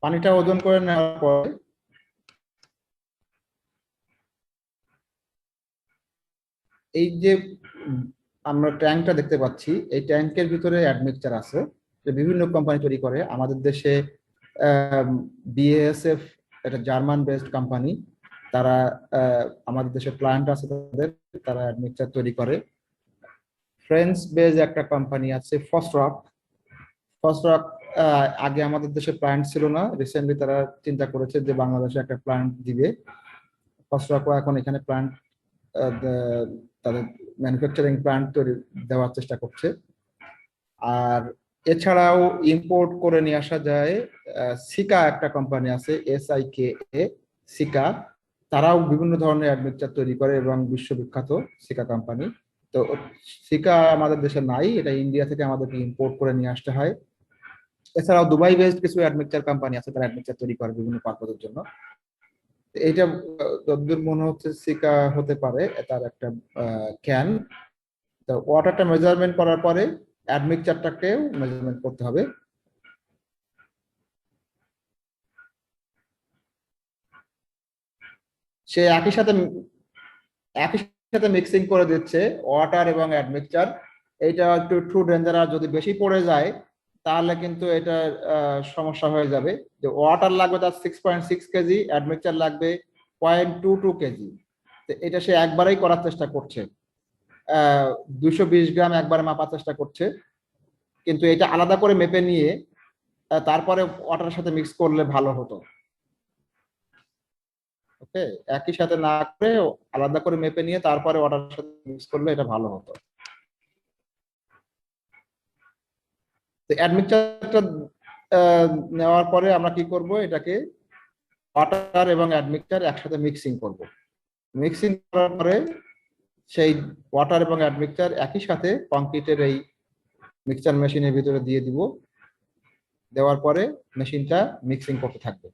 পানিটা ওজন করে নেওয়ার পরে এই যে আমরা ট্যাঙ্কটা দেখতে পাচ্ছি, এই ট্যাঙ্কের ভিতরে অ্যাডমিক্সচার আছে যে বিভিন্ন কোম্পানি তৈরি করে। আমাদের দেশে বিএএসএফ, এটা জার্মান বেসড কোম্পানি, তারা আমাদের দেশে প্ল্যান্ট আছে তাদের, তারা অ্যাডমিক্সচার তৈরি করে। ফ্রেঞ্চ বেজ একটা কোম্পানি আছে ফসরক। আগে আমাদের দেশে প্ল্যান্ট ছিল না, রিসেন্টলি তারা চিন্তা করেছে যে বাংলাদেশে একটা প্ল্যান্ট দিবে। ফসরক এখন এখানে প্ল্যান্ট তাদের ম্যানুফ্যাকচারিং প্ল্যান্ট তৈরি দেওয়ার চেষ্টা করছে। আর এছাড়াও ইম্পোর্ট করে নিয়ে আসা যায়, সিকা একটা কোম্পানি আছে SIKA সিকা, তারাও বিভিন্ন ধরনের অ্যাডমিক্সচার তৈরি করে এবং বিশ্ববিখ্যাত সিকা কোম্পানি। তো সিকা আমাদের দেশে নাই, এটা ইন্ডিয়া থেকে আমাদেরকে ইম্পোর্ট করে নিয়ে আসতে হয়। এছাড়াও দুবাই বেসড কিছু অ্যাডমিক্সচার কোম্পানি আছে, তারা অ্যাডমিক্সচার তৈরি করে বিভিন্ন পারপাসের জন্য। এইটা যতদূর মনে হচ্ছে সিকা হতে পারে তার একটা ক্যান। তো ওয়াটারটা মেজারমেন্ট করার পরে অ্যাডমিক্সচারটাকেও মেজারমেন্ট করতে হবে। সে একই সাথে মিক্সিং করে দিচ্ছে ওয়াটার এবং অ্যাডমিক্সচার। এইটা একটু ট্রু ডেঞ্জারাস, যদি বেশি পড়ে যায় তাহলে কিন্তু এটা সমস্যা হয়ে যাবে। যে ওয়াটার লাগবে তার 6.6 কেজি, অ্যাডমিক্সচার লাগবে 0.22 কেজি। তো এটা সে একবারেই করার চেষ্টা করছে, 220 গ্রাম একবারে মাপার চেষ্টা করছে, কিন্তু এটা আলাদা করে মেপে নিয়ে তারপরে ওয়াটারের সাথে মিক্স করলে ভালো হতো। ওকে, একই সাথে না করে আলাদা করে মেপে নিয়ে তারপরে ওয়াটারের সাথে মিক্স করলে এটা ভালো হতো। তো অ্যাডমিক্সচারটা নেওয়ার পরে আমরা কি করব, এটাকে ওয়াটার এবং অ্যাডমিক্সচার একসাথে মিক্সিং করব। মিক্সিং করার পরে সেই ওয়াটার এবং অ্যাডমিক্সচার একই সাথে কংক্রিটের এই মিক্সচার মেশিনের ভিতরে দিয়ে দিব। দেওয়ার পরে মেশিনটা মিক্সিং করতে থাকবে।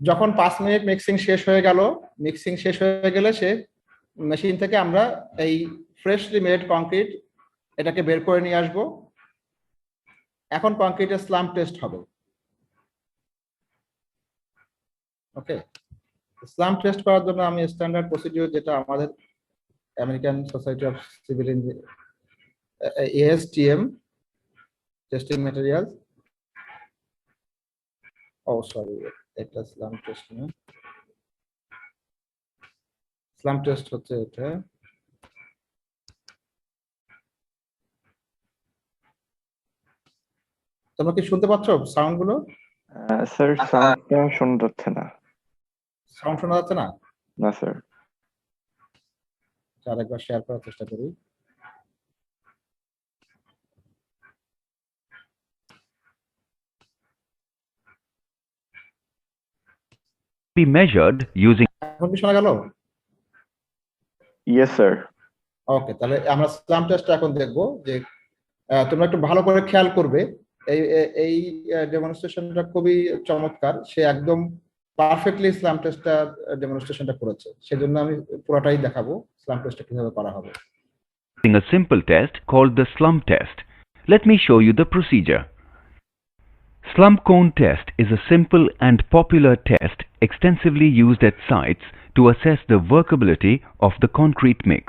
যখন 5 মিনিট মিক্সিং শেষ হয়ে গেল, মিক্সিং শেষ হয়ে গেলে সে মেশিন থেকে আমরা এই ফ্রেশলি মেড কংক্রিট এটাকে বের করে নিয়ে আসব। এখন কংক্রিটের স্লাম টেস্ট হবে। ওকে, স্লাম টেস্ট করার জন্য আমি স্ট্যান্ডার্ড প্রসিডিউর যেটা আমাদের American Society of Civil engineer ASTM testing materials, ও সরি এটা স্লাম টেস্ট না, স্লাম টেস্ট হচ্ছে এটা। তোমরা কি শুনতে পাচ্ছ সাউন্ড গুলো? স্যার সাউন্ডটা শোনা যাচ্ছে না। সাউন্ড শোনা যাচ্ছে না? না স্যার। আরেকবার শেয়ার করার চেষ্টা করি। Be measured using এখন কি শোনা গেল? Yes sir. ওকে, তাহলে আমরা স্লাম টেস্টটা এখন দেখবো। যে তোমরা একটু ভালো করে খেয়াল করবে, এই এই ডেমনস্ট্রেশনটা খুবই চমৎকার। সে একদম পারফেক্টলি স্লাম টেস্টটা ডেমনস্ট্রেশনটা করেছে, সেজন্য আমি পুরোটাই দেখাবো স্লাম টেস্টটা কিভাবে করা হবে। a simple test called the slump test. Let me show you the procedure. Slump cone test is a simple and popular test extensively used at sites to assess the workability of the concrete mix.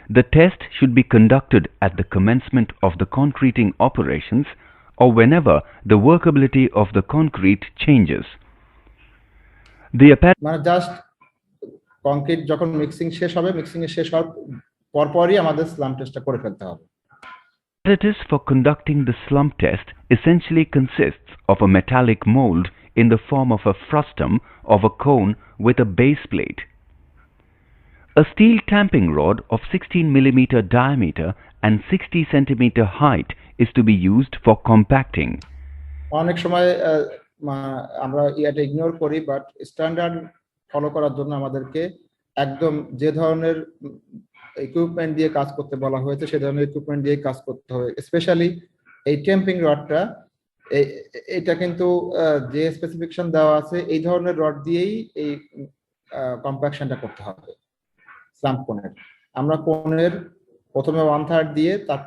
The test should be conducted at the commencement of the concreting operations or whenever the workability of the concrete changes. The মানে just concrete যখন mixing শেষ হবে, mixing এর শেষ হওয়ার পরপরই আমাদের slam টেস্টটা করে ফেলতে হবে। apparatus for conducting the slump test essentially consists of a metallic mold in the form of a frustum of a cone with a base plate. A steel tamping rod of 16 mm diameter and 60 cm height is to be used for compacting. অনেক সময় আমরা এটা ignore করি, but standard follow করার জন্য আমাদেরকে একদম যে ধরনের ইকুইপমেন্ট দিয়ে কাজ করতে বলা হয়েছে সে ধরনের ইকুইপমেন্ট দিয়ে কাজ করতে হবে। স্পেশালি এই টেম্পিং রডটা, এটা কিন্তু যে স্পেসিফিকেশন দেওয়া আছে এই ধরনের রড দিয়েই এই কম্প্যাকশনটা করতে হবে। স্লাম্প কোনের আমরা কোনের প্রথমে 1/3 দিয়ে তার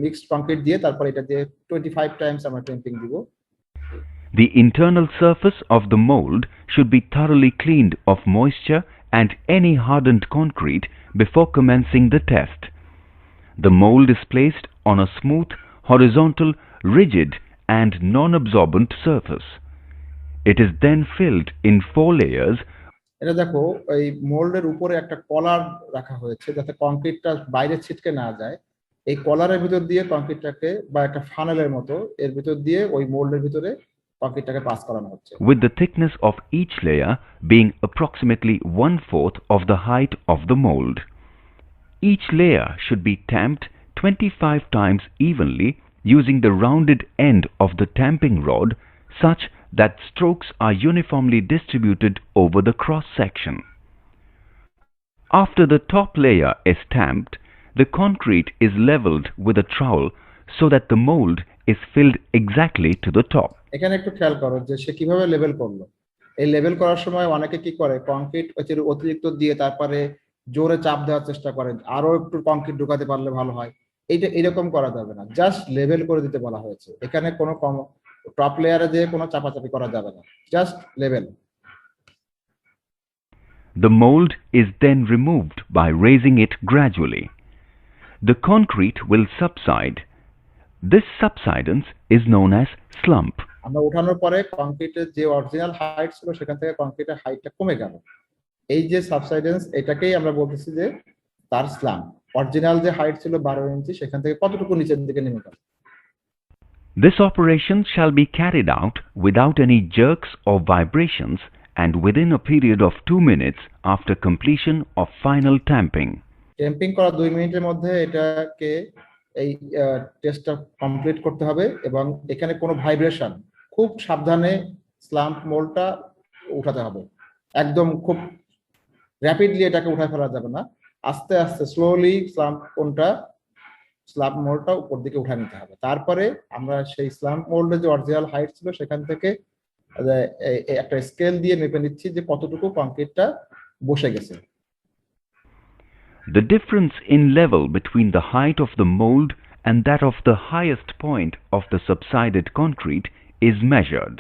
মিক্সড কংক্রিট দিয়ে তারপর এটা দিয়ে 25 টাইমস আমরা টেম্পিং দিব। The internal surface of the mold should be thoroughly cleaned of moisture and any hardened concrete before commencing the test. The mold is placed on a smooth, horizontal, rigid and non-absorbent surface. It is then filled in 4 layers. এটা দেখো, এই মোল্ডের উপরে একটা কলার রাখা হয়েছে যাতে কংক্রিটটা বাইরে ছিটকে না যায়। এই কলারের ভিতর দিয়ে কংক্রিটটাকে, বা একটা ফানেলের মতো, এর ভিতর দিয়ে ওই মোল্ডের ভিতরে কংক্রিটটাকে পাস করানো হচ্ছে। With the thickness of each layer being approximately 1/4 of the height of the mold. Each layer should be tamped 25 times evenly using the rounded end of the tamping rod such that strokes are uniformly distributed over the cross section. After the top layer is tamped, the concrete is leveled with a trowel so that the mold is filled exactly to the top. এখানে একটু খেয়াল করো যে সে কিভাবে level করলো। এই level করার সময় অনেকে কি করে, কংক্রিট অতিরিক্ত দিয়ে তারপরে জোরে চাপ দেওয়ার চেষ্টা করে, আরো একটু কংক্রিট ঢুকাতে পারলে ভালো হয়। এইটা এরকম করা যাবে না, জাস্ট লেভেল করে দিতে বলা হয়েছে। এখানে কোনো টপ লেয়ারে দিয়ে কোনো চাপাচাপি করা যাবে না, just level. The mold is then removed by raising it gradually. The concrete will subside. This subsidence is known as slump. আমরা উঠানোর পরে কংক্রিটের যে অরিজিনাল হাইট ছিল সেখান থেকে কংক্রিটের হাইটটা কমে গেল, এই যে সাবসাইডেন্স এটাকেই আমরা বলতেছি যে তার স্ল্যাম্প। অরিজিনাল যে হাইট ছিল 12 ইঞ্চি সেখান থেকে কতটুকু নিচের দিকে নেমে গেল। This operation shall be carried out without any jerks or vibrations and within a period of 2 minutes after completion of final tamping. Tamping করা 2 মিনিটের মধ্যে এটাকে এই টেস্টটা কমপ্লিট করতে হবে এবং এখানে কোনো ভাইব্রেশন, খুব সাবধানে স্ল্যাম্প মোল্ডটা উঠাতে হবে। একদম খুব র্যাপিডলি এটাকে উঠায় ফেলা যাবে না, আস্তে আস্তে স্লোলি স্ল্যাম্প মোল্ডটা উপর দিকে উঠা নিতে হবে। তারপরে আমরা সেই স্ল্যাম্প মোল্ডের যে অরিজিনাল হাইট ছিল সেখান থেকে একটা স্কেল দিয়ে মেপে নিচ্ছি যে কতটুকু কংক্রিটটা বসে গেছে। The difference in level between the height of the mold and that of the highest point of the subsided concrete is measured.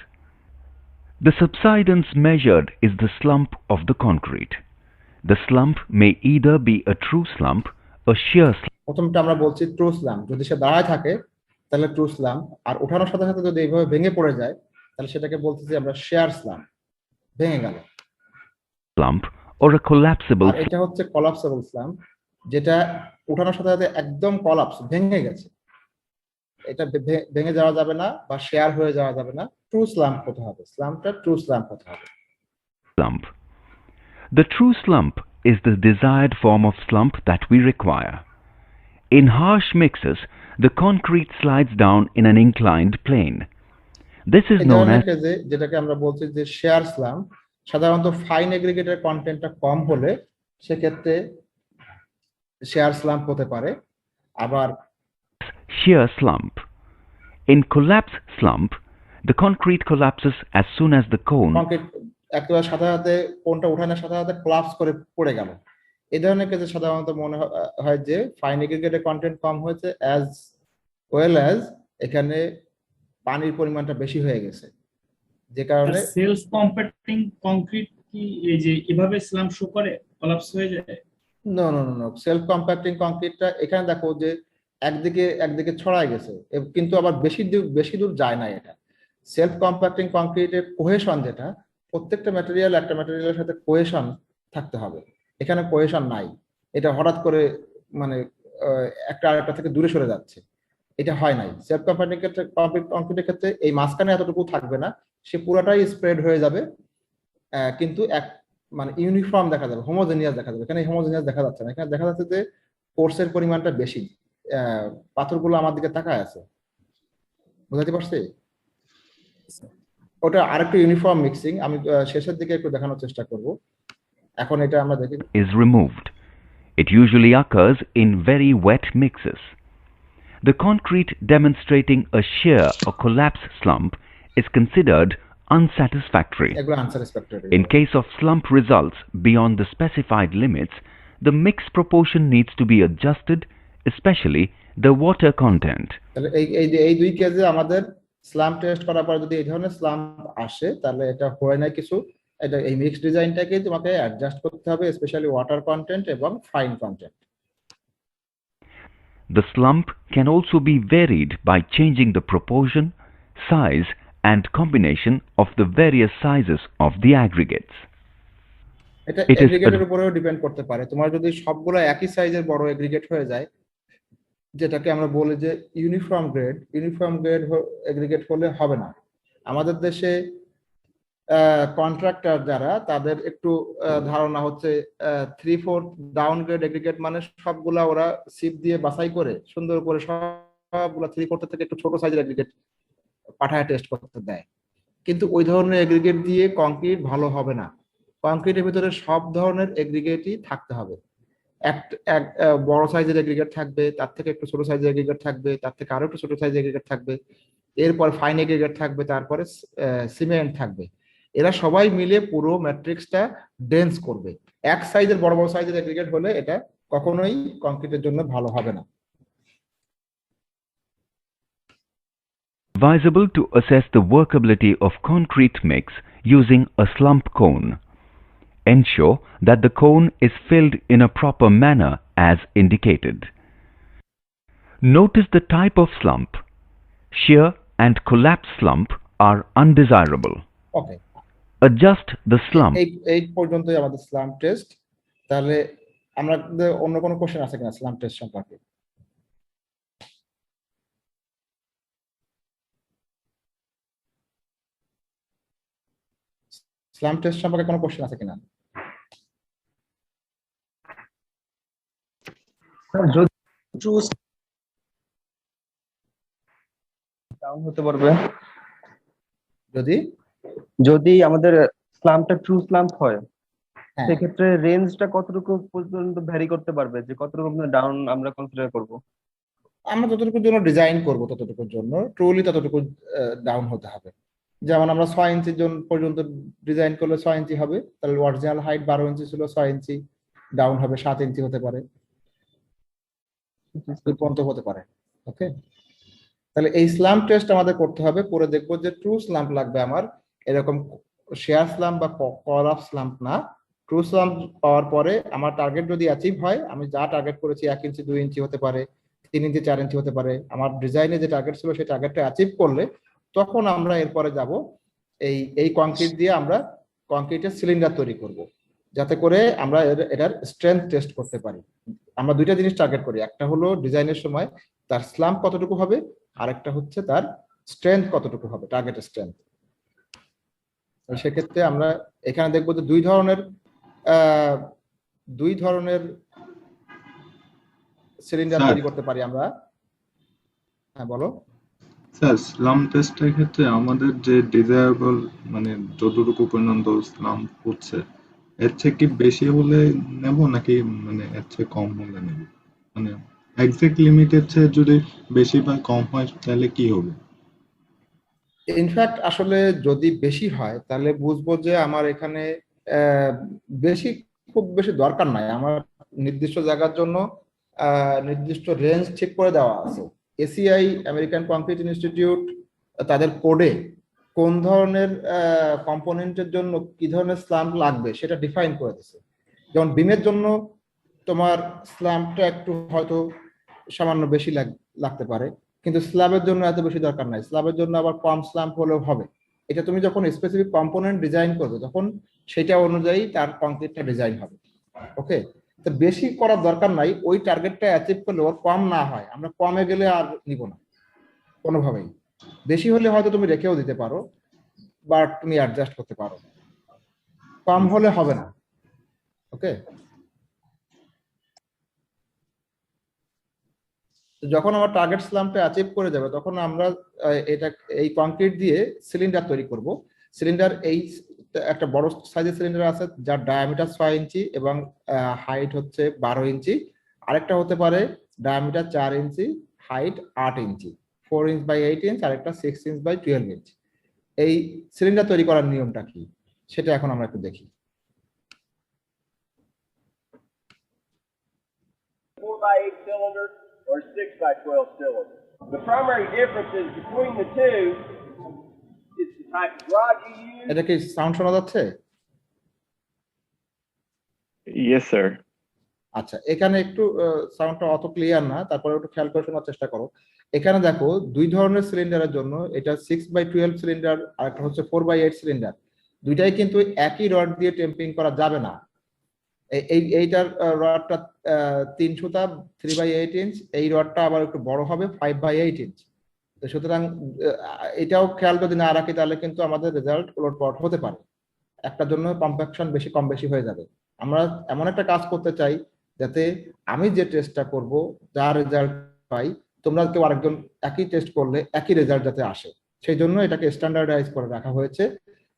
The subsidence measured is the slump of the concrete. The slump may either be a true slump, a shear slump. প্রথমটা আমরা বলছি true স্ল্যাম্প, যদি সে দাঁড়ায় থাকে তাহলে true স্ল্যাম্প, আর ওঠানোর সাথে সাথে যদি এইভাবে ভেঙে পড়ে যায় তাহলে সেটাকে বলতেছি আমরা শেয়ার স্ল্যাম্প, ভেঙে গেল। Slump or a collapsible আর এটা হচ্ছে কলাপসেবল স্ল্যাম্প, যেটা উঠানোর সাথে সাথে একদম কলাপস, ভেঙে গেছে। এটা ভেঙে যাওয়া যাবে না বা শেয়ার হয়ে যাওয়া যাবে না, ট্রু স্ল্যাম্প হতে হবে, স্ল্যাম্পটা ট্রু স্ল্যাম্প হতে হবে। slump. The true slump is the desired form of slump that we require. In harsh mixes, the concrete slides down in an inclined plane. This is এই known ধরনের as কেসে যেটাকে আমরা বলছি যে শেয়ার স্ল্যাম্প, সাধারণত ফাইন এগ্রিগেটের কন্টেন্টটা কম হলে সেক্ষেত্রে শেয়ার স্ল্যাম্প হতে পারে। আবার shear slump. In collapse slump, the concrete collapses as soon as the cone concrete একেবারে সাথে সাথে কোনটা উঠানোর সাথে সাথে কোলাপস করে পড়ে গেল। এই ধরনের কেসে সাধারণত মনে হয় যে ফাইন এগ্রিগেটের কন্টেন্ট কম হয়েছে, অ্যাজ ওয়েল অ্যাজ এখানে পানির পরিমাণটা বেশি হয়ে গেছে, যে কারণে সেলফ কম্প্যাক্টিং কংক্রিট কি এই যে এভাবে স্ল্যাম শো করে কোলাপস হয়ে যায়? No no no no, self compacting কংক্রিটটা এখানে দেখো যে একদিকে ছড়ায় গেছে, কিন্তু আবার বেশি দূর যায় না। এটা সেলফ কম্প্যাক্টিং কংক্রিটের কোহেশন, যেটা প্রত্যেকটা ম্যাটেরিয়াল একটা ম্যাটেরিয়ালের সাথে কোহেশন থাকতে হবে, এখানে কোহেশন নাই। এটা হঠাৎ করে মানে একটা আরেকটা থেকে দূরে সরে যাচ্ছে, এটা হয় নাই। সেলফ কম্প্যাক্টিং কংক্রিটের ক্ষেত্রে এই মাঝখানে এতটুকু থাকবে না, সে পুরোটাই স্প্রেড হয়ে যাবে, কিন্তু এক মানে ইউনিফর্ম দেখা যাবে, হোমোজেনিয়াস দেখা যাবে। এখানে হোমোজেনিয়াস দেখা যাচ্ছে না, এখানে দেখা যাচ্ছে যে কোর্সের পরিমাণটা বেশি। পাথরগুলো আমার দিকে তাকায় আছে, বুঝতে পারছি? ওটা আরেকটু ইউনিফর্ম মিক্সিং, আমি শেষের দিকে একটু দেখানোর চেষ্টা করব। এখন এটা আমরা দেখি is removed. It usually occurs in very wet mixes. The concrete demonstrating a shear or collapse slump is considered unsatisfactory. এগুলো আনস্যাটিসফ্যাক্টরি। In case of slump results beyond the specified limits, the mix proportion needs to be adjusted, especially the water content. তাহলে এই দুই কেসে আমাদের স্ল্যাম্প test করার পর যদি এই ধরনের স্ল্যাম্প আসে তাহলে এটা হয় না কিছু, এটা এই মিক্স ডিজাইনটাকে তোমাকে অ্যাডজাস্ট করতে হবে, স্পেশালি ওয়াটার কন্টেন্ট এবং fine content. The slump can also be varied by changing the proportion, size, and combination of the various sizes of the aggregates. এটা It is এগ্রিগেটের উপরেও ডিপেন্ড করতে পারে। তোমার যদি সবগুলো একই সাইজের বড় এগ্রিগেট হয়ে যায়, যেটাকে আমরা বলি যে ইউনিফর্ম গ্রেড এগ্রিগেট হলে হবে না। আমাদের দেশে কন্ট্রাক্টর যারা, তাদের একটু ধারণা হচ্ছে 3/4 ডাউন গ্রেড এগ্রিগেট মানে সবগুলা ওরা সিপ দিয়ে বাছাই করে সুন্দর করে সবগুলা 3/4 থেকে একটু ছোট সাইজের এগ্রিগেট পাঠায় টেস্ট করতে দেয়, কিন্তু ওই ধরনের এগ্রিগেট দিয়ে কংক্রিট ভালো হবে না। কংক্রিটের ভিতরে সব ধরনের এগ্রিগেটই থাকতে হবে। এক এক বড় সাইজের এগ্রিগেট থাকবে, তার থেকে একটু ছোট সাইজের এগ্রিগেট থাকবে, তার থেকে আরো একটু ছোট সাইজের এগ্রিগেট থাকবে, এরপর ফাইন এগ্রিগেট থাকবে, তারপরে সিমেন্ট থাকবে। এরা সবাই মিলে পুরো ম্যাট্রিক্সটা ডেন্স করবে। এক সাইজের বড় বড় সাইজের এগ্রিগেট হলে এটা কখনোই কংক্রিটের জন্য ভালো হবে না। Advisable to assess the workability of concrete mix using a slump cone. Ensure that the cone is filled in a proper manner as indicated. Notice the type of slump. Shear and collapse slump are undesirable. Okay, Adjust the slump. এই পর্যন্তই আমাদের slam test. তাহলে আমরা অন্য কোনো question আছে কিনা slam test সম্পর্কে? স্ল্যাম টেস্ট সম্পর্কে কোনো কোশ্চেন আছে কিনা? ডাউন হতে পারবে যদি যদি আমাদের স্ল্যাম্পটা ট্রু স্ল্যাম্প হয়, হ্যাঁ, সেক্ষেত্রে রেঞ্জটা কতটুকু পর্যন্ত ভ্যারি করতে পারবে, যে কতটুকু ডাউন আমরা কনসিডার করব? আমরা যতটুকুর জন্য ডিজাইন করব ততটুকুর জন্য ট্রুলি ততটুকু ডাউন হতে হবে। যেমন আমরা 6 ইঞ্চি পর্যন্ত ডিজাইন করলে 6 ইঞ্চি হবে, তাহলে অরিজিনাল হাইট 12 ইঞ্চি ছিল, 6 ইঞ্চি ডাউন হবে, 7 ইঞ্চি হতে পারে, এই পর্যন্ত হতে পারে। ওকে, তাহলে এই স্ল্যাম্প টেস্ট আমাদের করতে হবে, করে দেখবো যে ট্রু স্ল্যাম্প লাগবে আমার, এরকম শেয়ার স্ল্যাম্প বা কলাপ স্ল্যাম্প না। ট্রু স্ল্যাম্প পাওয়ার পরে আমার টার্গেট যদি অ্যাচিভ হয়, আমি যা টার্গেট করেছি 1 ইঞ্চি 2 ইঞ্চি হতে পারে, 3 ইঞ্চি 4 ইঞ্চি হতে পারে, আমার ডিজাইনে যে টার্গেট ছিল সেই টার্গেটটা অ্যাচিভ করলে তখন আমরা এরপরে যাব এই কংক্রিট দিয়ে আমরা কংক্রিটের সিলিন্ডার তৈরি করব, যাতে করে আমরা এটার স্ট্রেংথ টেস্ট করতে পারি। আমরা দুইটা জিনিস টার্গেট করি, একটা হলো ডিজাইনের সময় তার স্ল্যাম্প কতটুকু হবে, আরেকটা হচ্ছে তার স্ট্রেংথ কতটুকু হবে, টার্গেট স্ট্রেংথ। সেক্ষেত্রে আমরা এখানে দেখবো যে দুই ধরনের সিলিন্ডার তৈরি করতে পারি আমরা। হ্যাঁ বলো। স্যার, স্লাম টেস্টের ক্ষেত্রে আমাদের যে ডিজায়ারেবল মানে যতটুকু পর্যন্ত স্লাম হচ্ছে, এর চেয়ে কি বেশি হলে নেব নাকি মানে এর চেয়ে কম হলে নেব? মানে এক্সাক্ট লিমিটের চেয়ে যদি বেশি বা কম হয় তাহলে কি হবে? ইনফ্যাক্ট আসলে যদি বেশি হয় তাহলে বুঝবো যে আমার এখানে বেশি খুব বেশি দরকার নাই, আমার নির্দিষ্ট জায়গার জন্য নির্দিষ্ট রেঞ্জ ঠিক করে দেওয়া আছে। এসিআই আমেরিকান কংক্রিট ইনস্টিটিউট তাদের কোডে কোন ধরনের কম্পোনেন্টের জন্য কি ধরনের স্ল্যাম্প লাগবে সেটা ডিফাইন করে দিয়েছে। যেমন বিমের জন্য তোমার স্ল্যাম্পটা একটু হয়তো সামান্য বেশি লাগতে পারে, কিন্তু স্ল্যাবের জন্য এত বেশি দরকার নাই, স্ল্যাবের জন্য আবার কম স্ল্যাম্প হলেও হবে। এটা তুমি যখন স্পেসিফিক কম্পোনেন্ট ডিজাইন করবে তখন সেটা অনুযায়ী তার কংক্রিটটা ডিজাইন হবে। ওকে, তো বেশি করার দরকার নাই, ওই টার্গেটটা অ্যাচিভ করলে ওর কম না হয়, আমরা কমে গেলে আর নিব না কোনোভাবেই। বেশি হলে হয়তো তুমি রেখেও দিতে পারো বা তুমি অ্যাডজাস্ট করতে পারো, কম হলে হবে না। ওকে, যখন আমার টার্গেট স্ল্যাম্পটা অ্যাচিভ করে যাবে তখন আমরা এই কংক্রিট দিয়ে সিলিন্ডার তৈরি করব। সিলিন্ডার একটা বড় সাইজের সিলিন্ডার আছে যার ডায়ামিটার 6 ইঞ্চি এবং হাইট হচ্ছে 12 ইঞ্চি, আরেকটা হতে পারে diameter 4 inch, height 8 inch, 4 inch by 8 inch, আরেকটা 6 ইঞ্চ বাই 12 ইঞ্চ। এই সিলিন্ডার তৈরি করার নিয়মটা কি সেটা এখন আমরা একটু দেখি। 4 by 8 cylinder or 6 by 12 cylinder. The primary differences between the two is the type of rod you use. এটা কি সাউন্ড শোনা যাচ্ছে? Yes sir. আচ্ছা, এখানে একটু সাউন্ডটা অত ক্লিয়ার না, তারপরে একটু খেয়াল করে শোনার চেষ্টা করো। এখানে দেখো দুই ধরনের সিলিন্ডারের জন্য, এটা 6 বাই 12 সিলিন্ডার আর একটা হচ্ছে 4 বাই 8 সিলিন্ডার, দুইটাই কিন্তু একই রড দিয়ে টেম্পিং করা যাবে না। এইটার রডটা 3 সুতা 3 বাই 8 ইঞ্চ, এই রডটা আবার একটু বড় হবে 5 বাই 8 ইঞ্চ। তো সুতরাং এটাও খেয়াল যদি না রাখি তাহলে কিন্তু আমাদের রেজাল্ট উলটপালট হতে পারে, একটার জন্য কম্প্যাকশন বেশি কম বেশি হয়ে যাবে। আমরা এমন একটা কাজ করতে চাই যাতে আমি যে টেস্টটা করব যা রেজাল্ট পাই, তোমরা কেউ আরেকজন একই টেস্ট করলে একই রেজাল্ট যাতে আসে, সেই জন্য এটাকে স্ট্যান্ডার্ডাইজ করে রাখা হয়েছে।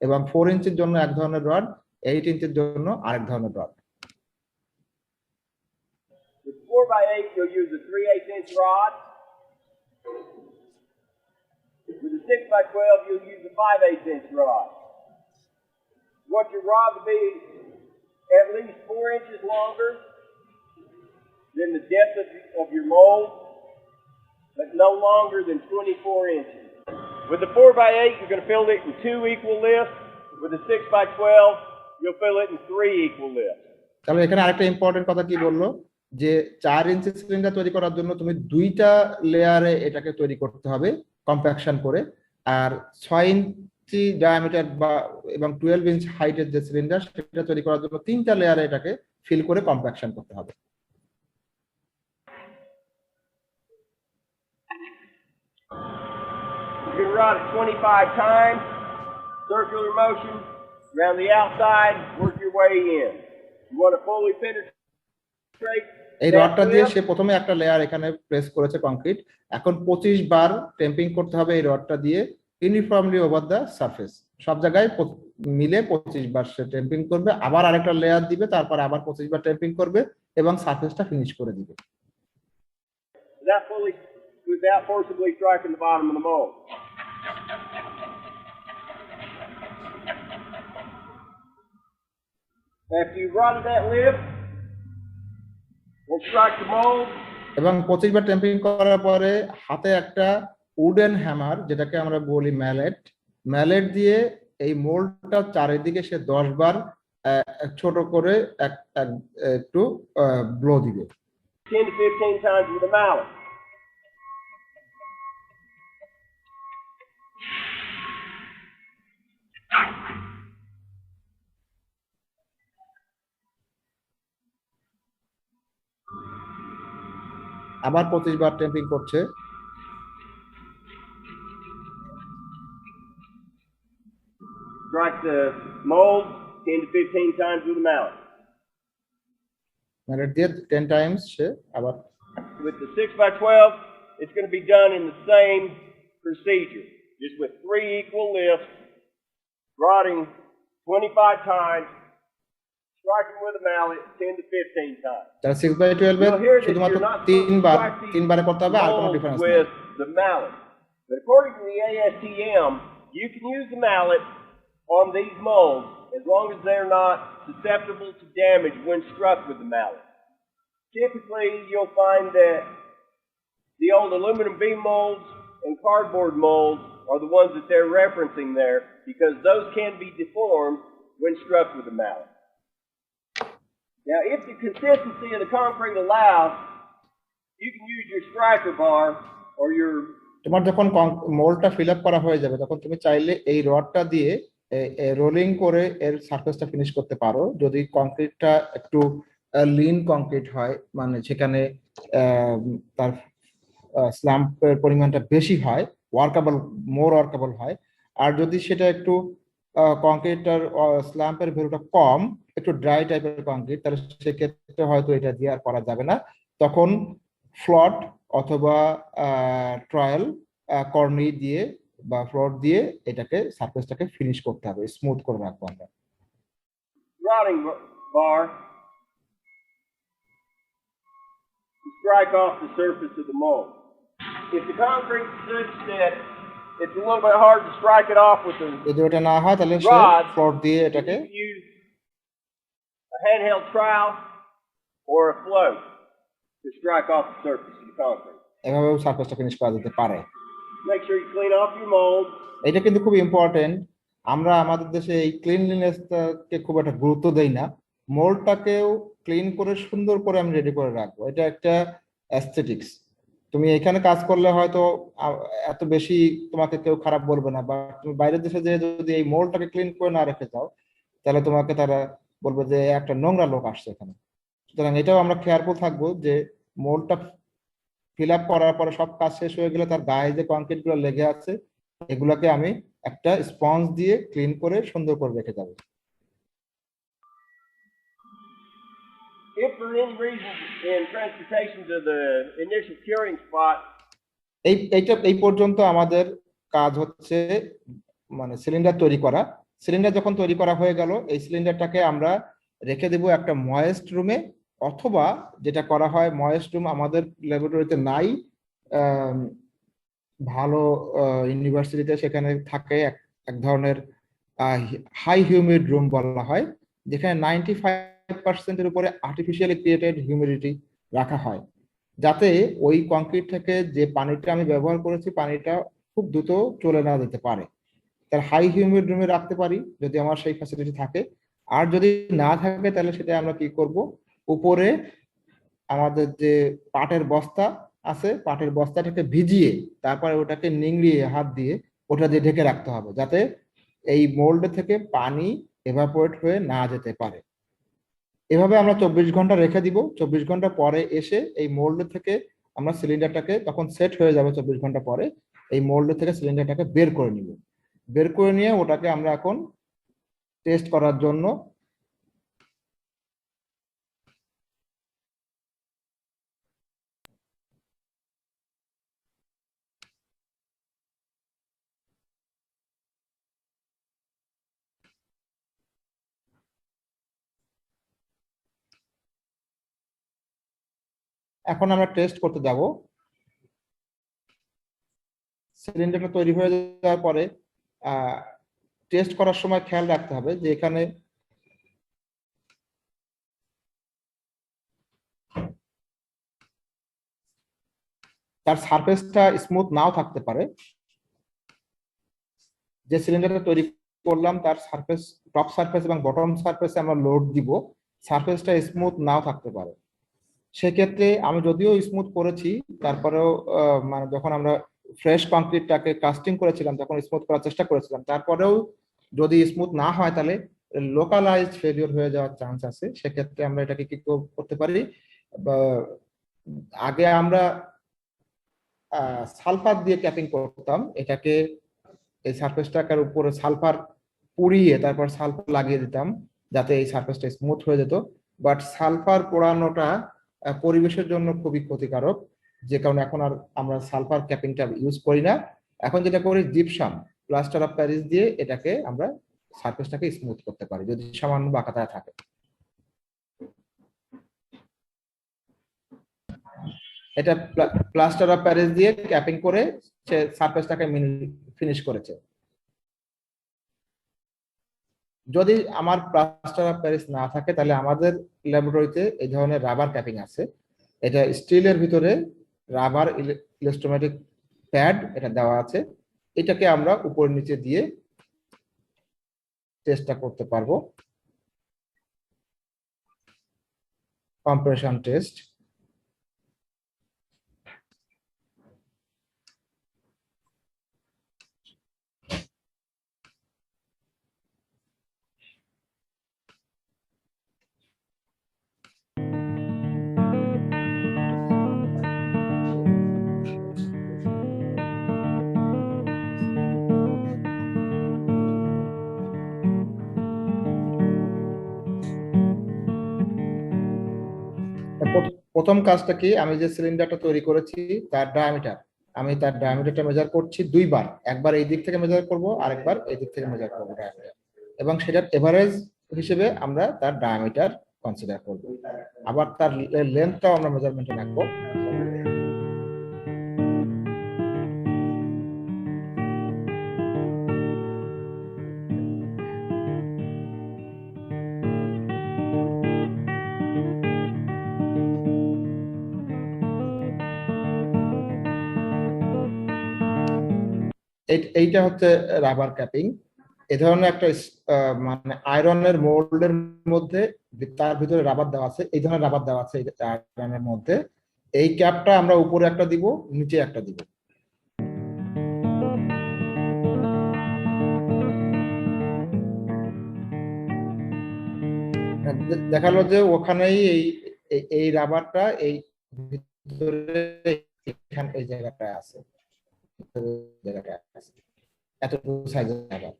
এবং 4 ইঞ্চির জন্য এক ধরনের রড, 8 ইঞ্চির জন্য আরেক ধরনের rod. 4x8, you'll use a 3/8 inch rod. With a 6x12, you'll use a 5/8 inch rod. You want your rod to be at least 4 inches longer than the depth of your mold, but no longer than 24 inches. With the 4x8, you're going to fill it in 2 equal lifts. With the 6x12, you'll fill it in 3 equal lifts. তাহলে এখানে আরেকটা important কথা কি বললো, যে 4 ইঞ্চি cylinder তৈরি করার জন্য তুমি 2টা লেয়ারে এটাকে তৈরি করতে হবে কম্প্যাকশন করে, আর 6 ইঞ্চি ডায়ামিটার বা এবং 12 ইঞ্চ হাইটের যে সিলিন্ডার সেটা তৈরি করার জন্য 3টা লেয়ারে এটাকে ফিল করে কম্প্যাকশন করতে হবে। You're going to rod it 25 times, circular motion, around the outside, work your way in. You want to fully penetrate. এই রডটা দিয়ে সে প্রথমে একটা লেয়ার এখানে প্রেস করেছে কংক্রিট, এখন 25 বার টেম্পিং করতে হবে এই রডটা দিয়ে ইউনিফর্মলি ওভার দা সারফেস, সব জায়গায় মিলে 25 বার সে টেম্পিং করবে, আবার আরেকটা লেয়ার দিবে, তারপর আবার 25 বার টেম্পিং করবে এবং সারফেসটা ফিনিশ করে দিবে। Without forcibly striking the bottom of the mold. After you've rotted that lip, we'll strike the mold. এবং 25 বার টেম্পিং করার পরে হাতে একটা উডেন হ্যামার, যেটাকে আমরা বলি ম্যালেট দিয়ে এই মোল্ডটা চারিদিকে সে 10 বার ছোট করে একটু ব্লো দিবে। 10 to 15 times with a mallet. আবার 25 বার টেম্পিং করছে। Strike the mold 10 to 15 times with a mallet. Mallet দিয়ে 10 টাইমস সে আবার। With the 6x12, it's going to be done in the same procedure, just with 3 equal lifts, rodding 25 times, striking with a mallet 10 to 15 times. তাহলে 6/12 এর শুধুমাত্র 3 বারে করতে হবে, আর কোনো difference নেই। With the mallet. But according to the ASTM, you can use the mallet on these molds as long as they're not susceptible to damage when struck with the mallet. Typically, you'll find that the old aluminum beam molds and cardboard molds are the ones that they're referencing there because those can be deformed when struck with a mallet. Now, if the consistency of the concrete allows, you can use your striker bar or your... তোমার যখন মোল্ডটা fill up করা হয়ে যাবে তখন তুমি চাইলে এই রডটা দিয়ে রোলিং করে এর সারফেসটা ফিনিশ করতে পারো। যদি কংক্রিটটা একটু লিন কংক্রিট হয়, মানে সেখানে তার স্ল্যাম্পের পরিমাণটা বেশি হয়, মোর ওয়ার্কেবল হয়, আর যদি সেটা একটু কংক্রিটটার স্ল্যাম্পের ভ্যালুটা কম, একটু ড্রাই টাইপের কংক্রিট, তাহলে সেক্ষেত্রে হয়তো এটা দিয়ে আর করা যাবে না। তখন ফ্লট অথবা ট্রায়াল কর্নি দিয়ে বা ফ্লট দিয়ে এটাকে সারফেসটাকে ফিনিশ করতে হবে, স্মুথ করে রাখবো আমরা। Rotting bar to strike off the surface of the mold. If the concrete is such that it's a little bit hard to strike it off with the যদি ওটা না হয় তাহলে ফ্লট দিয়ে এটাকে use a handheld trowel or a float to strike off the surface of the concrete. এভাবেও সারফেসটা finish করা যেতে পারে। Make sure you clean off your mold. এটা কিন্তু খুব ইম্পর্টেন্ট। আমরা আমাদের দেশে এই ক্লিনলিনেসটাকে খুব একটা গুরুত্ব দেই না। মোল্ডটাকেও ক্লিন করে সুন্দর করে আমি রেডি করে রাখবো, এটা একটা অ্যাস্থেটিক্স। তুমি এখানে কাজ করলে হয়তো এত বেশি তোমাকে কেউ খারাপ বলবে না, বা তুমি বাইরের দেশে যে যদি এই মোল্ডটাকে ক্লিন করে না রেখে যাও তাহলে তোমাকে তারা বলবে যে একটা নোংরা লোক আসছে এখানে। সুতরাং এটাও আমরা কেয়ারফুল থাকবো যে মোল্ডটা ফিল আপ করার পরে সব কাজ শেষ হয়ে গেলে তার গায়ে যে কংক্রিট গুলো লেগে আছে এগুলাকে আমি একটা স্পঞ্জ দিয়ে ক্লিন করে সুন্দর করে রেখে যাবো। If for any reason in transportation to the initial curing spot, এই পর্যন্ত আমাদের কাজ হচ্ছে মানে সিলিন্ডার তৈরি করা। সিলিন্ডার যখন তৈরি করা হয়ে গেল, এই সিলিন্ডারটাকে আমরা রেখে দেব একটা ময়েস্ট রুমে, অথবা যেটা করা হয়, ময়েস্ট রুম আমাদের ল্যাবরেটরিতে নাই, ভালো ইউনিভার্সিটিতে সেখানে থাকে এক ধরনের হাই হিউমিড রুম বলা হয়, যেখানে 95% উপরে আর্টিফিশিয়ালি ক্রিয়েটেড হিউমিডিটি রাখা হয়, যাতে ওই কংক্রিট থেকে যে পানিটা আমি ব্যবহার করেছি পানিটা খুব দ্রুত চলে না যেতে পারে। তার হাই হিউমিড রুমে রাখতে পারি যদি আমার সেই ফ্যাসিলিটি থাকে। আর যদি না থাকে তাহলে সেটা আমরা কি করব, উপরে আমাদের যে পাটের বস্তা আছে, পাটের বস্তাটাকে ভিজিয়ে তারপরে ওটাকে নিংড়িয়ে হাত দিয়ে ওটা দিয়ে ঢেকে রাখতে হবে, যাতে এই মোল্ড থেকে পানি এভাপোরেট হয়ে না যেতে পারে। এভাবে আমরা 24 ঘন্টা রেখে দিব। 24 ঘন্টা পরে এসে এই মোল্ড থেকে আমরা সিলিন্ডারটাকে, তখন সেট হয়ে যাবে 24 ঘন্টা পরে, এই মোল্ড থেকে সিলিন্ডারটাকে বের করে নিব। বের করে নিয়ে ওটাকে আমরা এখন টেস্ট করার জন্য এখন আমরা টেস্ট করতে যাব। সিলিন্ডারটা তৈরি হয়ে যাওয়ার পরে টেস্ট করার সময় খেয়াল রাখতে হবে যে এখানে তার সারফেসটা স্মুথ নাও থাকতে পারে। যে সিলিন্ডারটা তৈরি করলাম তার সারফেস, টপ সারফেস এবং বটম সারফেসে আমরা লোড দিব, সারফেসটা স্মুথ নাও থাকতে পারে। সেক্ষেত্রে আমি যদিও স্মুথ করেছি, তারপরেও মানে যখন আমরা ফ্রেশ কংক্রিটটাকে কাস্টিং করেছিলাম তখন স্মুথ করার চেষ্টা করেছিলাম, তারপরেও যদি স্মুথ না হয় তাহলে লোকালাইজড ফেলিওর হয়ে যাওয়ার চান্স আছে। সেক্ষেত্রে আমরা এটাকে কি করতে পারি, আগে আমরা সালফার দিয়ে ক্যাপিং করতাম, এটাকে এই সারফেসটার উপরে সালফার পুড়িয়ে তারপর সালফার লাগিয়ে দিতাম যাতে এই সারফেসটা স্মুথ হয়ে যেত। বাট সালফার পোড়ানোটা পরিবেশের জন্য খুবই ক্ষতিকারক, যে কারণে এখন আর আমরা সালফার ক্যাপিংটা ইউজ করি না। এখন যেটা করি, জিপসাম, প্লাস্টার অফ প্যারিস দিয়ে এটাকে আমরা সারফেসটাকে স্মুথ করতে পারি যদি সামান্য বাঁকাতা থাকে। এটা প্লাস্টার অফ প্যারিস দিয়ে ক্যাপিং করে সে সারফেসটাকে ফিনিশ করেছে। যদি আমার প্লাস্টার অফ প্যারিস না থাকে তাহলে আমাদের ল্যাবরেটরিতে এই ধরনের রাবার ক্যাপিং আছে। এটা স্টিলের ভিতরে রাবার ইলাস্টোমেটিক প্যাড এটা দেওয়া আছে, এটাকে আমরা উপর নিচে দিয়ে টেস্টটা করতে পারবো, কম্প্রেশন টেস্ট। প্রথম কাজটা কি, আমি যে সিলিন্ডারটা তৈরি করেছি তার ডায়ামিটার, আমি তার ডায়ামিটারটা মেজার করছি দুইবার, একবার এই দিক থেকে মেজার করব আরেকবার এই দিক থেকে মেজার করব ডায়ামিটার, এবং সেটার এভারেজ হিসেবে আমরা তার ডায়ামিটার কনসিডার করব। আবার তার লেন্থটাও আমরা মেজারমেন্টে রাখবো। এইটা হচ্ছে রাবার ক্যাপিং। এ ধরনের একটা মানে আয়রনের মোল্ডের মধ্যে তার ভিতরে রাবার দেওয়া আছে, এই ধরনের রাবার দেওয়া আছে আয়রনের মধ্যে। এই ক্যাপটা আমরা উপরে একটা দিব, নিচে একটা দিব। দেখালো যে ওখানেই এই রাবারটা এই ভিতরে এখানে এই জায়গাটায় আছে, এতটুকু সাইজের রাবার।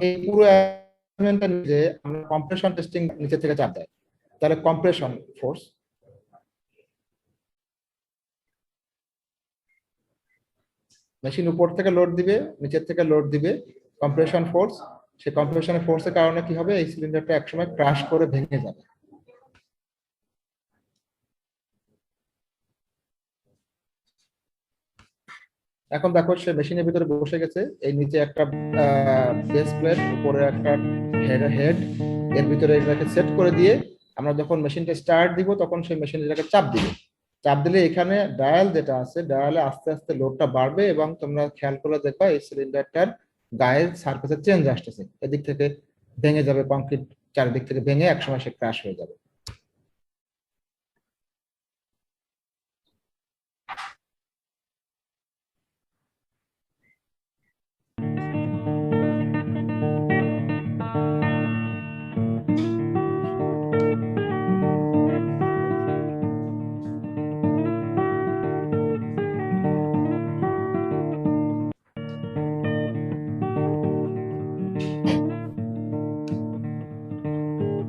এই পুরো অ্যারেঞ্জমেন্টটা যে আমরা কম্প্রেশন টেস্টিং নিচে থেকে চাপ দেয়, তাহলে কম্প্রেশন ফোর্স, মেশিন উপর থেকে লোড দিবে, নিচের থেকে লোড দিবে, কম্প্রেশন ফোর্স। সেই কম্প্রেশন ফোর্সের কারণে কি হবে, এই সিলিন্ডারটা একসময় ক্রাশ করে ভেঙে যাবে। এখন দেখো সে মেশিনের ভিতরে বসে গেছে, এই নিচে একটা বেস প্লেট, উপরে একটা হেড, এর ভিতরে এটাকে সেট করে দিয়ে আমরা যখন মেশিনটা স্টার্ট দিব তখন সেই মেশিন এটাকে চাপ দিবে। চাপ দিলে এখানে ডায়াল যেটা আছে, ডায়ালে আস্তে আস্তে লোডটা বাড়বে এবং তোমরা খেয়াল করে দেখবা এই সিলিন্ডারটার গায়ের সারফেসে চেঞ্জ আসতেছে, এদিক থেকে ভেঙে যাবে, কংক্রিট চারিদিক থেকে ভেঙে একসময় সে ক্র্যাশ হয়ে যাবে।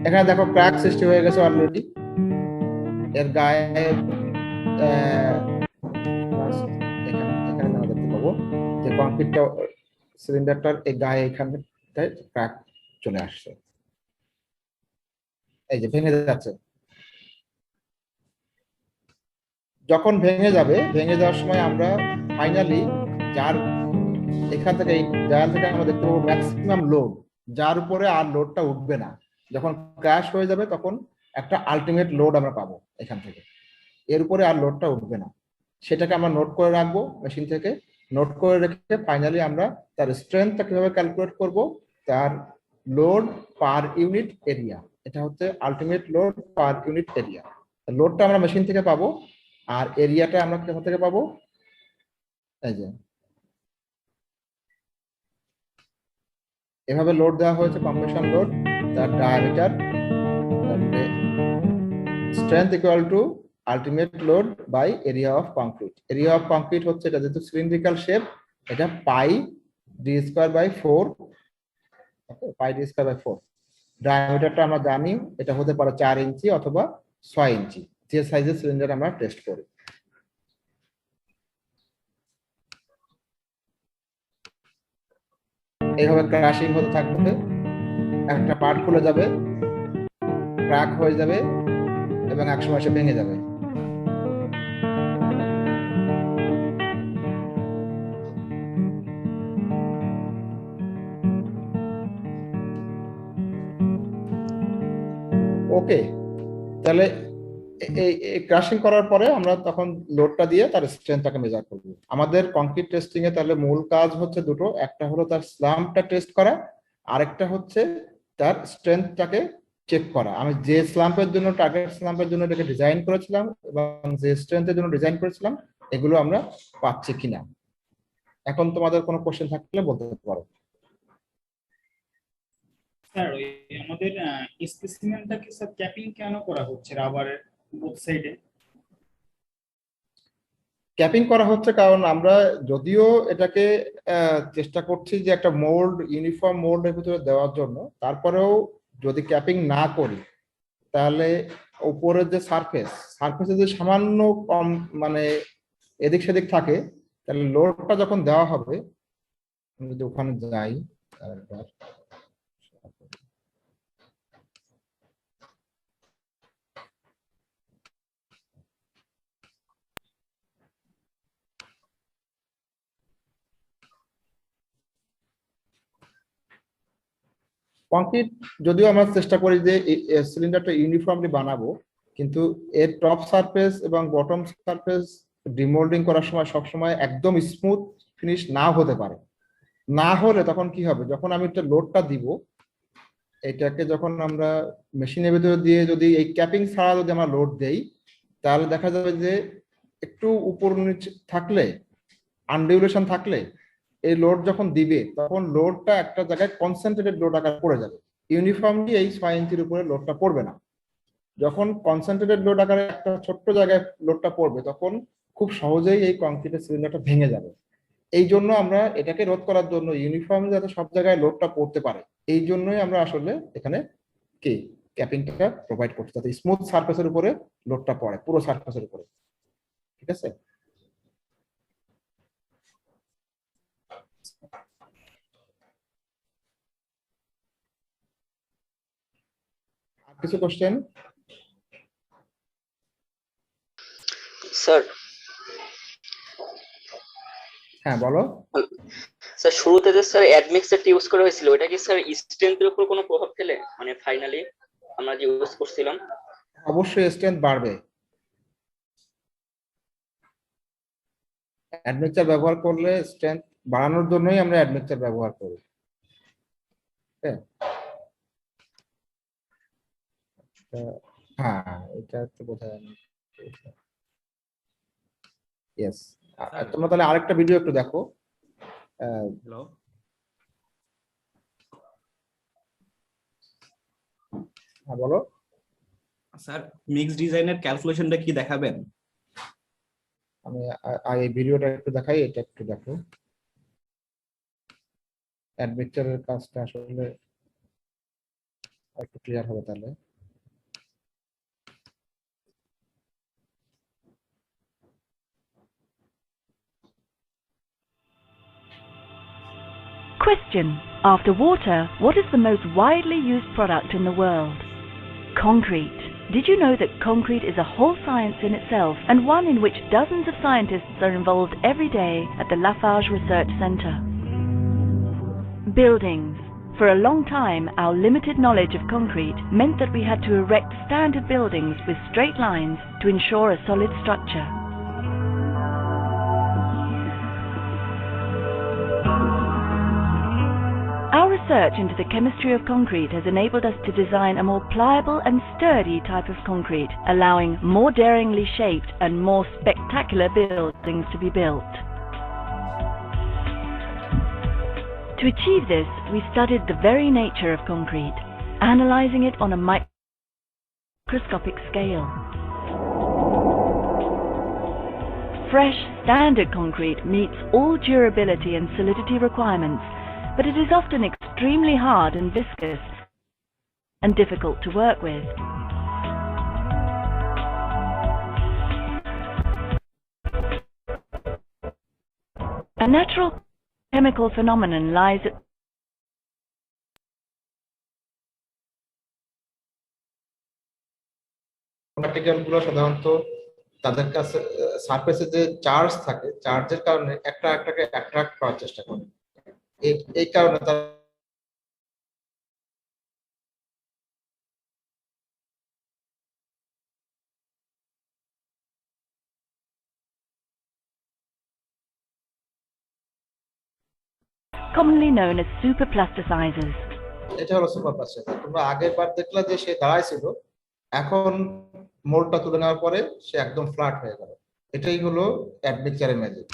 এখানে দেখো ক্র্যাক সৃষ্টি হয়ে গেছে অলরেডি, এর গায়ে এখানে আমরা দেখতে পাবো যে কংক্রিটটা সিলিন্ডারটার এই গায়ে এখানে ক্র্যাক চলে আসছে, এই যে ভেঙে যাচ্ছে। যখন ভেঙে যাবে, ভেঙে যাওয়ার সময় আমরা ফাইনালি যার এখান থেকে এই জায়গা থেকে আমরা দেখতে পাবো ম্যাক্সিমাম লোড, যার উপরে আর লোডটা উঠবে না। যখন ক্র্যাশ হয়ে যাবে তখন একটা আলটিমেট লোড আমরা পাবো এখান থেকে, এর উপরে আর লোডটা উঠবে না। সেটাকে আমরা নোট করে রাখবো মেশিন থেকে, নোট করে রেখে ফাইনালি আমরা তার স্ট্রেংথটা কিভাবে ক্যালকুলেট করব, তার লোড পার ইউনিট এরিয়া, এটা হচ্ছে ultimate load per unit area. লোডটা আমরা মেশিন থেকে পাবো আর এরিয়াটা আমরা কোথা থেকে পাবো, এই যে এভাবে লোড দেওয়া হয়েছে, কম্প্রেশন লোড, তার ডায়ামিটার, তারপরে strength equal to ultimate load by area of concrete. Area of concrete হচ্ছে, এটা যেহেতু সিলিন্ড্রিক্যাল শেপ, এটা pi D square by 4, pi D square by 4। ডায়ামিটারটা আমরা জানি, এটা হতে পারে 4 ইঞ্চি অথবা 6 ইঞ্চি, যে সাইজের সিলিন্ডার আমরা টেস্ট করি। এইভাবে ক্র্যাশিং হতে থাকবে, একটা পার্ট খুলে যাবে, ক্র্যাক হয়ে যাবে এবং একসময় সে ভেঙে যাবে। ওকে, তাহলে এই ক্রাশিং করার পরে আমরা তখন লোডটা দিয়ে তার স্ট্রেংথটাকে মেজার করব। আমাদের কংক্রিট টেস্টিং এ তাহলে মূল কাজ হচ্ছে দুটো, একটা হলো তার স্ল্যাম্পটা টেস্ট করা, আরেকটা হচ্ছে তার স্ট্রেংথটাকে চেক করা। আমি যে স্ল্যাম্পের জন্য, টার্গেট স্ল্যাম্পের জন্য এটাকে ডিজাইন করেছিলাম এবং যে স্ট্রেংথের জন্য ডিজাইন করেছিলাম, এগুলো আমরা পাচ্ছি কিনা। এখন তোমাদের কোনো কোশ্চেন থাকলে বলতে পারো। স্যার ওই আমাদের স্পেসিমেনটাকে স্যার ক্যাপিং কেন করা হচ্ছে রাবারের বোথ সাইডে? ক্যাপিং করা হচ্ছে কারণ আমরা যদিও এটাকে চেষ্টা করছি যে একটা মোল্ড, ইউনিফর্ম মোল্ডের ভিতরে দেওয়ার জন্য, তারপরেও যদি ক্যাপিং না করি তাহলে উপরের যে সারফেসে যে সামান্য কম মানে এদিক সেদিক থাকে, তাহলে লোডটা যখন দেওয়া হবে, আমি যদি ওখানে যাই আরেকবার, কংক্রিট যদিও আমরা চেষ্টা করি যে সিলিন্ডারটা ইউনিফর্মলি বানাবো, কিন্তু এর টপ সারফেস এবং বটম সারফেস ডিমোল্ডিং করার সময় সবসময় একদম স্মুথ ফিনিশ নাও হতে পারে। না হলে তখন কি হবে, যখন আমি একটা লোডটা দিব, এটাকে যখন আমরা মেশিনের ভিতরে দিয়ে যদি এই ক্যাপিং ছাড়া যদি আমরা লোড দেই, তাহলে দেখা যাবে যে একটু উপর নিচে থাকলে, আনডিউলেশন থাকলে, এই লোড যখন দিবে তখন লোডটা একটা জায়গায় কনসেন্ট্রেটেড লোড আকারে পড়ে যাবে। ইউনিফর্মলি এই 6 ইঞ্চির উপরে লোডটা পড়বে না। যখন কনসেন্ট্রেটেড লোড আকারে একটা ছোট্ট জায়গায় লোডটা পড়বে, তখন খুব সহজেই এই কংক্রিটের সিলিন্ডারটা ভেঙে যাবে। এই জন্য আমরা এটাকে রোধ করার জন্য ইউনিফর্ম যাতে সব জায়গায় লোডটা পড়তে পারে, এই জন্যই আমরা আসলে এখানে কি ক্যাপিংটা প্রোভাইড করছি, যাতে স্মুথ সারফেসের উপরে লোডটা পড়ে, পুরো সারফেসের উপরে। ঠিক আছে, আর কিছু কোশ্চেন? স্যার হ্যাঁ বলো। স্যার শুরুতে যে স্যার অ্যাডমিক্সারটা ইউজ করা হয়েছিল ওটা কি স্যার স্ট্রেংথের উপর কোনো প্রভাব ফেলে, মানে ফাইনালি আমরা যে ইউজ করছিলাম? অবশ্যই স্ট্রেংথ বাড়বে। অ্যাডমিক্সার ব্যবহার করলে স্ট্রেংথ বাড়ানোর জন্যই আমরা অ্যাডমিক্সার ব্যবহার করি। হ্যাঁ এটা তো বোঝা যায়। ইয়েস, তোমরা তাহলে আরেকটা ভিডিও একটু দেখো। হ্যালো হ্যাঁ বলো। স্যার, মিক্স ডিজাইনের ক্যালকুলেশনটা কি দেখাবেন? আমি এই ভিডিওটা একটু দেখাই, এটা একটু দেখো। অ্যাডমিক্সারের কাজটা আসলে একটু ক্লিয়ার হবে তাহলে। Question: after water, what is the most widely used product in the world? Concrete. Did you know that concrete is a whole science in itself, and one in which dozens of scientists are involved every day at the Lafarge Research Centre? Buildings. For a long time, our limited knowledge of concrete meant that we had to erect standard buildings with straight lines to ensure a solid structure. Our research into the chemistry of concrete has enabled us to design a more pliable and sturdy type of concrete, allowing more daringly shaped and more spectacular buildings to be built. To achieve this, we studied the very nature of concrete, analyzing it on a microscopic scale. Fresh, standard concrete meets all durability and solidity requirements, but it is often extremely hard and viscous and difficult to work with. A natural chemical phenomenon lies at particle গুলো সাধারণত তাদের কাছে সারফেসে যে charge থাকে, চার্জের কারণে একটা একটাকে অ্যাট্রাক্ট করার চেষ্টা করে। এই কারণে তার commonly known as superplasticizers. এটা হলো সুপার প্লাস্টিসাইজার। তোমরা আগের বার দেখলা যে সে দাঁড়াইছিল, এখন মোল্ডটা তুলে নেওয়ার পরে সে একদম ফ্ল্যাট হয়ে গেল। এটাই হলো অ্যাডমিক্সারের magic.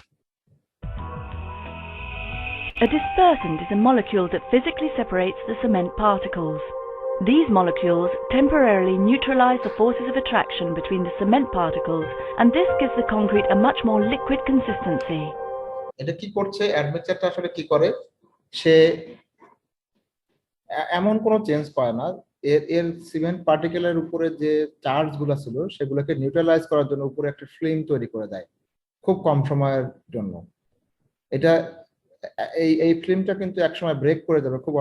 A dispersant is a molecule that physically separates the cement particles. These molecules temporarily neutralize the forces of attraction between the cement particles, and this gives the concrete a much more liquid consistency. এটা কি করছে, অ্যাডমিক্সারটা আসলে কি করে, সে এমন কোনো change পায় না। এর সিমেন্ট পার্টিকেলের উপরে যে চার্জ গুলো ছিল সেগুলোকে নিউট্রালাইজ করার জন্য উপরে একটা ফিল্ম তৈরি করে দেয় খুব কম সময়ের জন্য। এটা এই ফিল্মটা কিন্তু একসময় ব্রেক করে যাবে, খুব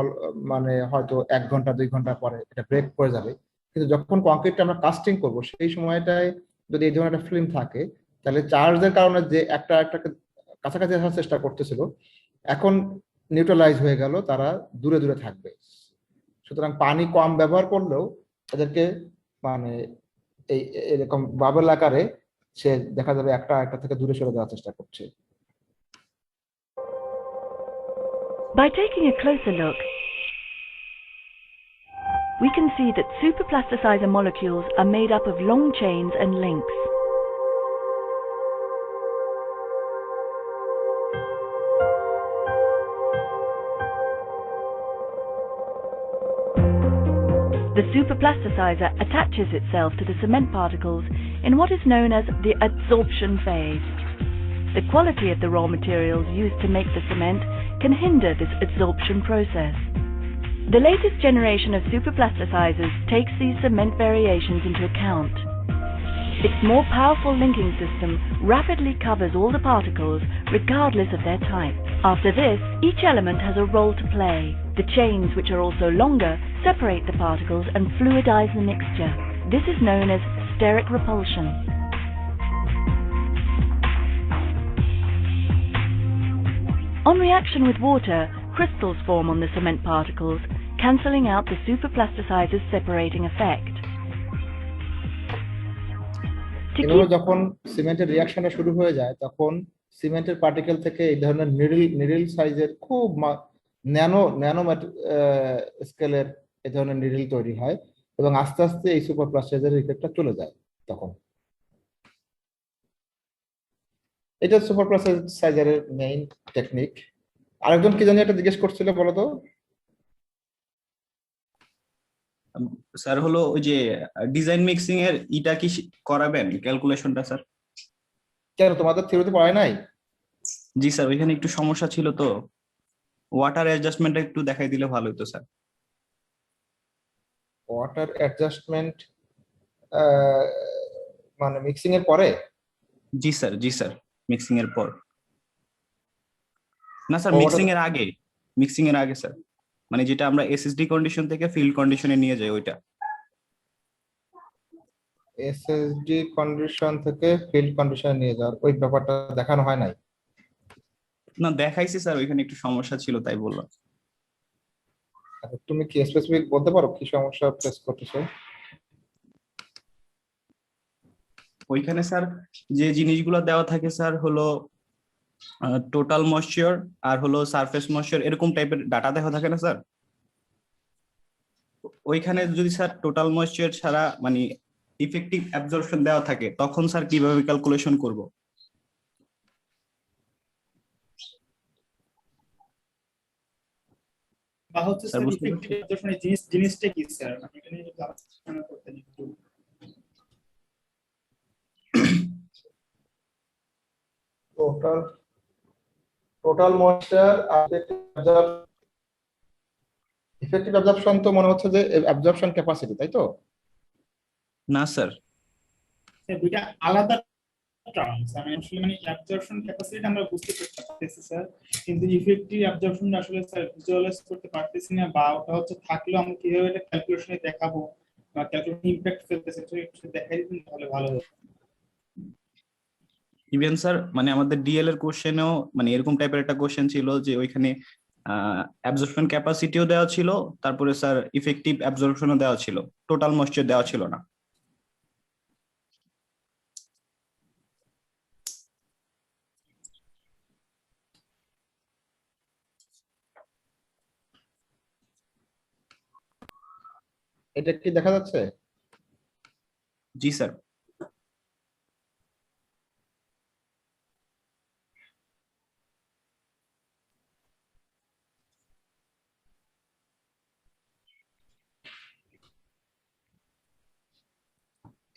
মানে হয়তো 1 ঘন্টা 2 ঘন্টা পরে এটা ব্রেক করে যাবে। কিন্তু যখন কংক্রিটটা আমরা কাস্টিং করব সেই সময়টায় যদি এই ধরনের একটা ফিল্ম থাকে, তাহলে চার্জের কারণে যে একটাকে কাছাকাছি আসার চেষ্টা করতেছিল এখন নিউট্রালাইজ হয়ে গেল, তারা দূরে দূরে থাকবে। সুতরাং পানি কম ব্যবহার করলেও তাদেরকে মানে এরকম বাবল আকারে সে দেখা যাবে একটা থেকে দূরে সরে যাওয়ার চেষ্টা করছে। By taking a closer look, we can see that superplasticizer molecules are made up of long chains and links. The superplasticizer attaches itself to the cement particles in what is known as the adsorption phase. The quality of the raw materials used to make the cement can hinder this adsorption process. The latest generation of superplasticizers takes these cement variations into account. Its more powerful linking system rapidly covers all the particles regardless of their type. After this, each element has a role to play. The chains, which are also longer, separate the particles and fluidize the mixture. This is known as steric repulsion. On reaction with water, crystals form on the cement particles, cancelling out the superplasticizer's separating effect. To এভাবে keep যখন সিমেন্টের রিয়াকশনটা শুরু হয়ে যায় তখন সিমেন্টের particle থেকে এই ধরনের নিডল সাইজের খুব ন্যানো স্কেলের এই ধরনের নিডল তৈরি হয় এবং আস্তে আস্তে এই সুপারপ্লাস্টাইজারের ইফেক্টটা চলে যায় তখন। এটা সুপারপ্লাস্টাইজারের মেইন টেকনিক। আরেকজন কি জানি একটা জিজ্ঞেস করছিল, বলো তো। স্যার হলো ওই যে ডিজাইন মিক্সিং এর ইটা কি করাবেন ক্যালকুলেশনটা স্যার? কেন তোমাদের থিওরিতে পড়ায় নাই? জি স্যার, ওইখানে একটু সমস্যা ছিল তো, ওয়াটার অ্যাডজাস্টমেন্টটা একটু দেখাই দিলে ভালো হতো স্যার। ওয়াটার অ্যাডজাস্টমেন্ট মানে মিক্সিং এর পরে? জি স্যার, জি স্যার, মিক্সিং এর পর না স্যার, Water- মিক্সিং এর আগে, মিক্সিং এর আগে স্যার, মানে যেটা আমরা এসএসডি কন্ডিশন থেকে ফিল্ড কন্ডিশনে নিয়ে যাই ওইটা। এসএসডি কন্ডিশন থেকে ফিল্ড কন্ডিশনে নিয়ে যাওয়ার ওই ব্যাপারটা দেখানো হয় নাই? না দেখাইছি স্যার, ওইখানে একটু সমস্যা ছিল তাই বললাম। আচ্ছা, তুমি কি স্পেসিফিক বলতে পারো কি সমস্যা ফেস করতেছো? ওইখানে স্যার যে জিনিসগুলো দেওয়া থাকে স্যার হলো টোটাল ময়েশ্চার আর হলো সারফেস ময়েশ্চার, এরকম টাইপের ডাটা দেওয়া থাকে না স্যার। ওইখানে যদি স্যার টোটাল ময়েশ্চার ছাড়া মানে ইফেক্টিভ অ্যাবজর্পশন দেওয়া থাকে তখন স্যার কিভাবে ক্যালকুলেশন করব? বা হচ্ছে স্যার স্যার বুঝতে ইফেক্টিভ পারছি। অ্যাবজর্পশন জিনিসটা কি স্যার? আমি এটা নিয়ে একটু আলোচনা করতেন একটু। টোটাল ময়েশ্চার আর ইফেক্টিভ অ্যাবজর্পশন তো মনে হচ্ছে যে অ্যাবজর্পশন ক্যাপাসিটি, তাই তো? না স্যার, স্যার দুইটা আলাদা টার্মস। আমি আসলে মানে অ্যাবজর্পশন ক্যাপাসিটি আমরা বুঝতে পারতেছি স্যার, কিন্তু ইফেক্টিভ অ্যাবজর্পশন আসলে স্যার ভিজুয়ালাইজ করতে পারতেছি না, বা ওটা হচ্ছে থাকলেও আমরা কিভাবে এটা ক্যালকুলেশনে দেখাবো বা ক্যালকুলেশন ইমপ্যাক্ট ফেলতেছে একটু দেখাই দিন তাহলে ভালো হবে। ইভেন স্যার মানে আমাদের ডিএল এর কোশ্চেনেও মানে এরকম টাইপের একটা কোশ্চেন ছিল যে ওইখানে অ্যাবজর্পশন ক্যাপাসিটিও দেওয়া ছিল, তারপরে স্যার ইফেক্টিভ অ্যাবজর্পশনও দেওয়া ছিল, টোটাল ময়েশ্চার দেওয়া ছিল না। এটা কি দেখা যাচ্ছে? জি স্যার।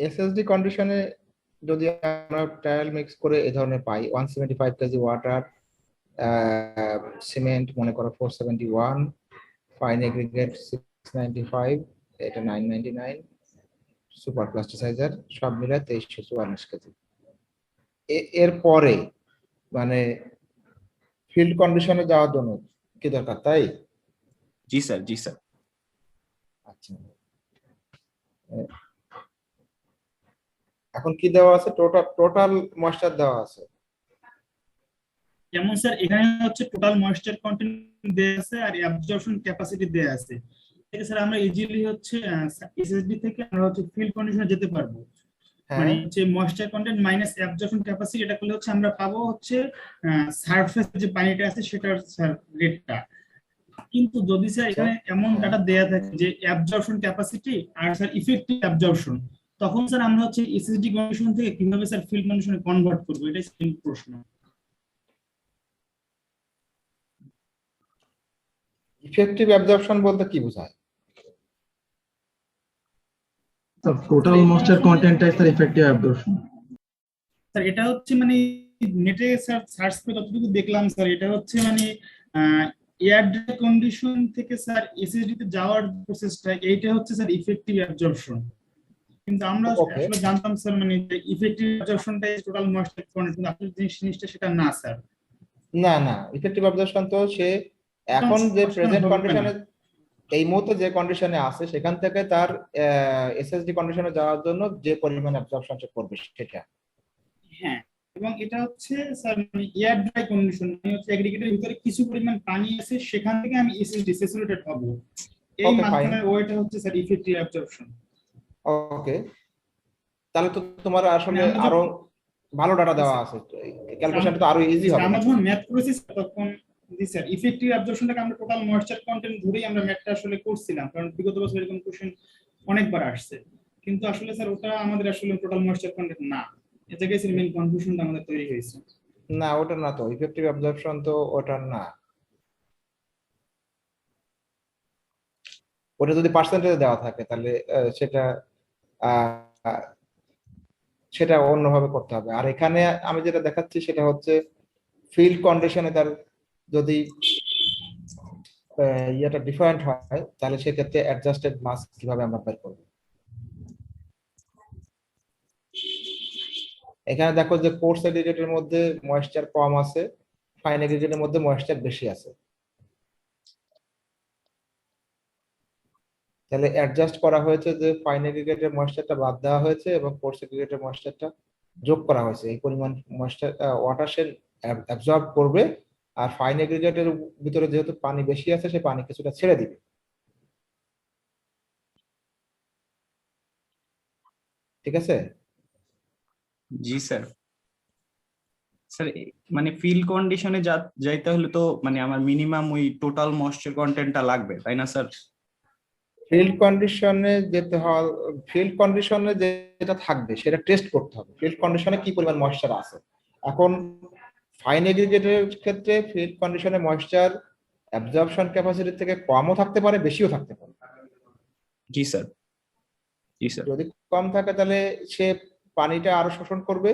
এসএসডি কন্ডিশনে যদি আমরা ট্রায়াল মিক্স করে এই ধরনের পাই 175 কেজি ওয়াটার, সিমেন্ট মনে করো 471, ফাইন এগ্রিগেট 695, এটা 999, সুপার প্লাস্টিসাইজার সব মিলে 2344 কেজি। এর পরে মানে ফিল্ড কন্ডিশনে যাওয়ার জন্য কি দরকার, তাই? জি স্যার, জি স্যার। আচ্ছা, এখন কি দেওয়া আছে? টোটাল ময়েশ্চার দেওয়া আছে। যেমন স্যার এখানে হচ্ছে টোটাল ময়েশ্চার কন্টেন্ট দেয়া আছে আর অ্যাবজর্পশন ক্যাপাসিটি দেয়া আছে। এটা স্যার আমরা ইজিলি হচ্ছে এসএসডি থেকে আমরা হচ্ছে ফিল্ড কন্ডিশনে যেতে পারবো। মানে হচ্ছে moisture content minus absorption capacity, এটা করলে হচ্ছে আমরা পাবো হচ্ছে সারফেস যে পানিটা আছে সেটার স্যার রেটটা। কিন্তু যদি স্যার এখানে এমন ডাটা দেয়া থাকে যে অ্যাবজর্পশন ক্যাপাসিটি আর স্যার ইফেক্টিভ অ্যাবজর্পশন, তখন স্যার আমরা হচ্ছে এসএসডি কন্ডিশন থেকে কিভাবে স্যার ফিল্ড কন্ডিশনে কনভার্ট করব, এটাই সেম প্রশ্ন। ইফেক্টিভ অ্যাবজর্পশন বলতে কি বোঝায়? টোটাল ময়েশ্চার কন্টেন্টটাই স্যার ইফেক্টিভ অ্যাবজর্পশন। স্যার এটা হচ্ছে মানে নেটে স্যার সার্চ করে যতটুকু দেখলাম স্যার, এটা হচ্ছে মানে এয়ার ড্রাই কন্ডিশন থেকে স্যার এসএসডি তে যাওয়ার প্রসেসটা, এইটা হচ্ছে স্যার ইফেক্টিভ অ্যাবজর্পশন। কিন্তু আমরা আসলে জানতাম স্যার মানে ইফেক্টিভ অ্যাবজর্পশনটা টোটাল ময়েশ্চার কন্টেন্ট, কিন্তু আসলে জিনিসটা সেটা না স্যার। না না, ইফেক্টিভ অ্যাবজর্পশন তো সে এখন যে প্রেজেন্ট কন্ডিশনে এই মুহূর্তে যে কন্ডিশনে আছে সেখান থেকে তার এসএসডি কন্ডিশনে যাওয়ার জন্য যে পরিমাণ অ্যাবজর্পশন সে করবে সেটা। হ্যাঁ এবং এটা হচ্ছে স্যার মানে এয়ার ড্রাই কন্ডিশন, মানে হচ্ছে এগ্রিগেটের ভিতরে কিছু পরিমাণ পানি আছে, সেখান থেকে আমি এসএসডি স্যাচুরেটেড হবো, এই ওকে, ফাইন। মাধ্যমের ওয়েটা হচ্ছে স্যার ইফেক্টিভ অ্যাবজর্পশন। ওকে, তাহলে তো তোমার আসলে আমরা যখন- আরো ভালো ডাটা দেওয়া আছে, ক্যালকুলেশনটা তো আরো ইজি হবে। আমরা যখন ম্যাথ করেছি তখন জি স্যার ইফেক্টিভ অ্যাবজর্পশনটাকে আমরা টোটাল ময়েশ্চার কন্টেন্ট ধরেই আমরা ম্যাথটা আসলে করছিলাম, কারণ বিগত বছর এরকম কোশ্চেন অনেকবার আসছে, কিন্তু আসলে স্যার ওটা আমাদের আসলে টোটাল ময়েশ্চার কন্টেন্ট না, এ জায়গায় স্যার মেইন কনফিউশনটা আমাদের তৈরি হয়েছে। না, ওটা না, তো ইফেক্টিভ অ্যাবজর্পশন তো ওটা না, ওটা যদি পার্সেন্টেজ দেওয়া থাকে তাহলে সেটা অন্যভাবে করতে হবে। আর এখানে আমি যেটা দেখাচ্ছি সেটা হচ্ছে ফিল্ড কন্ডিশনে তার যদি ইয়েটা ডিফারেন্ট হয় তাহলে সেক্ষেত্রে অ্যাডজাস্টেড মাস কিভাবে আমরা বের করব। এখানে দেখো যে কোর্স এগ্রিগেটের মধ্যে ময়েশ্চার কম আছে, ফাইন এগ্রিগেটের মধ্যে ময়েশ্চার বেশি আছে, তাহলে অ্যাডজাস্ট করা হয়েছে যে ফাইন এগ্রিগেটের ময়েশ্চারটা বাদ দেওয়া হয়েছে এবং কোর্স এগ্রিগেটের ময়েশ্চারটা যোগ করা হয়েছে। এই পরিমাণ ময়েশ্চার ওয়াটার সে অ্যাবজর্ব করবে, আর ফাইন এগ্রিগেটের ভিতরে যেহেতু পানি বেশি আছে সে পানি কিছুটা ছেড়ে দিবে। ঠিক আছে? জি স্যার। স্যার মানে ফিল্ড কন্ডিশনে যাইতে হলে তো মানে আমার মিনিমাম ওই টোটাল ময়েশ্চার কন্টেন্টটা লাগবে, তাই না স্যার? ফিল্ড কন্ডিশনে যেতে হয়, ফিল্ড কন্ডিশনে যেটা থাকবে সেটা টেস্ট করতে হবে, ফিল্ড কন্ডিশনে কি পরিমাণ ময়েশ্চার আছে। এখন ফাইন এগ্রিগেটের ক্ষেত্রে ফিল্ড কন্ডিশনে ময়েশ্চার অ্যাবজর্পশন ক্যাপাসিটি থেকে কমও থাকতে পারে, বেশিও থাকতে পারে। জি স্যার, জি স্যার। যদি কম থাকে তাহলে সে পানিটা আরো শোষণ করবে,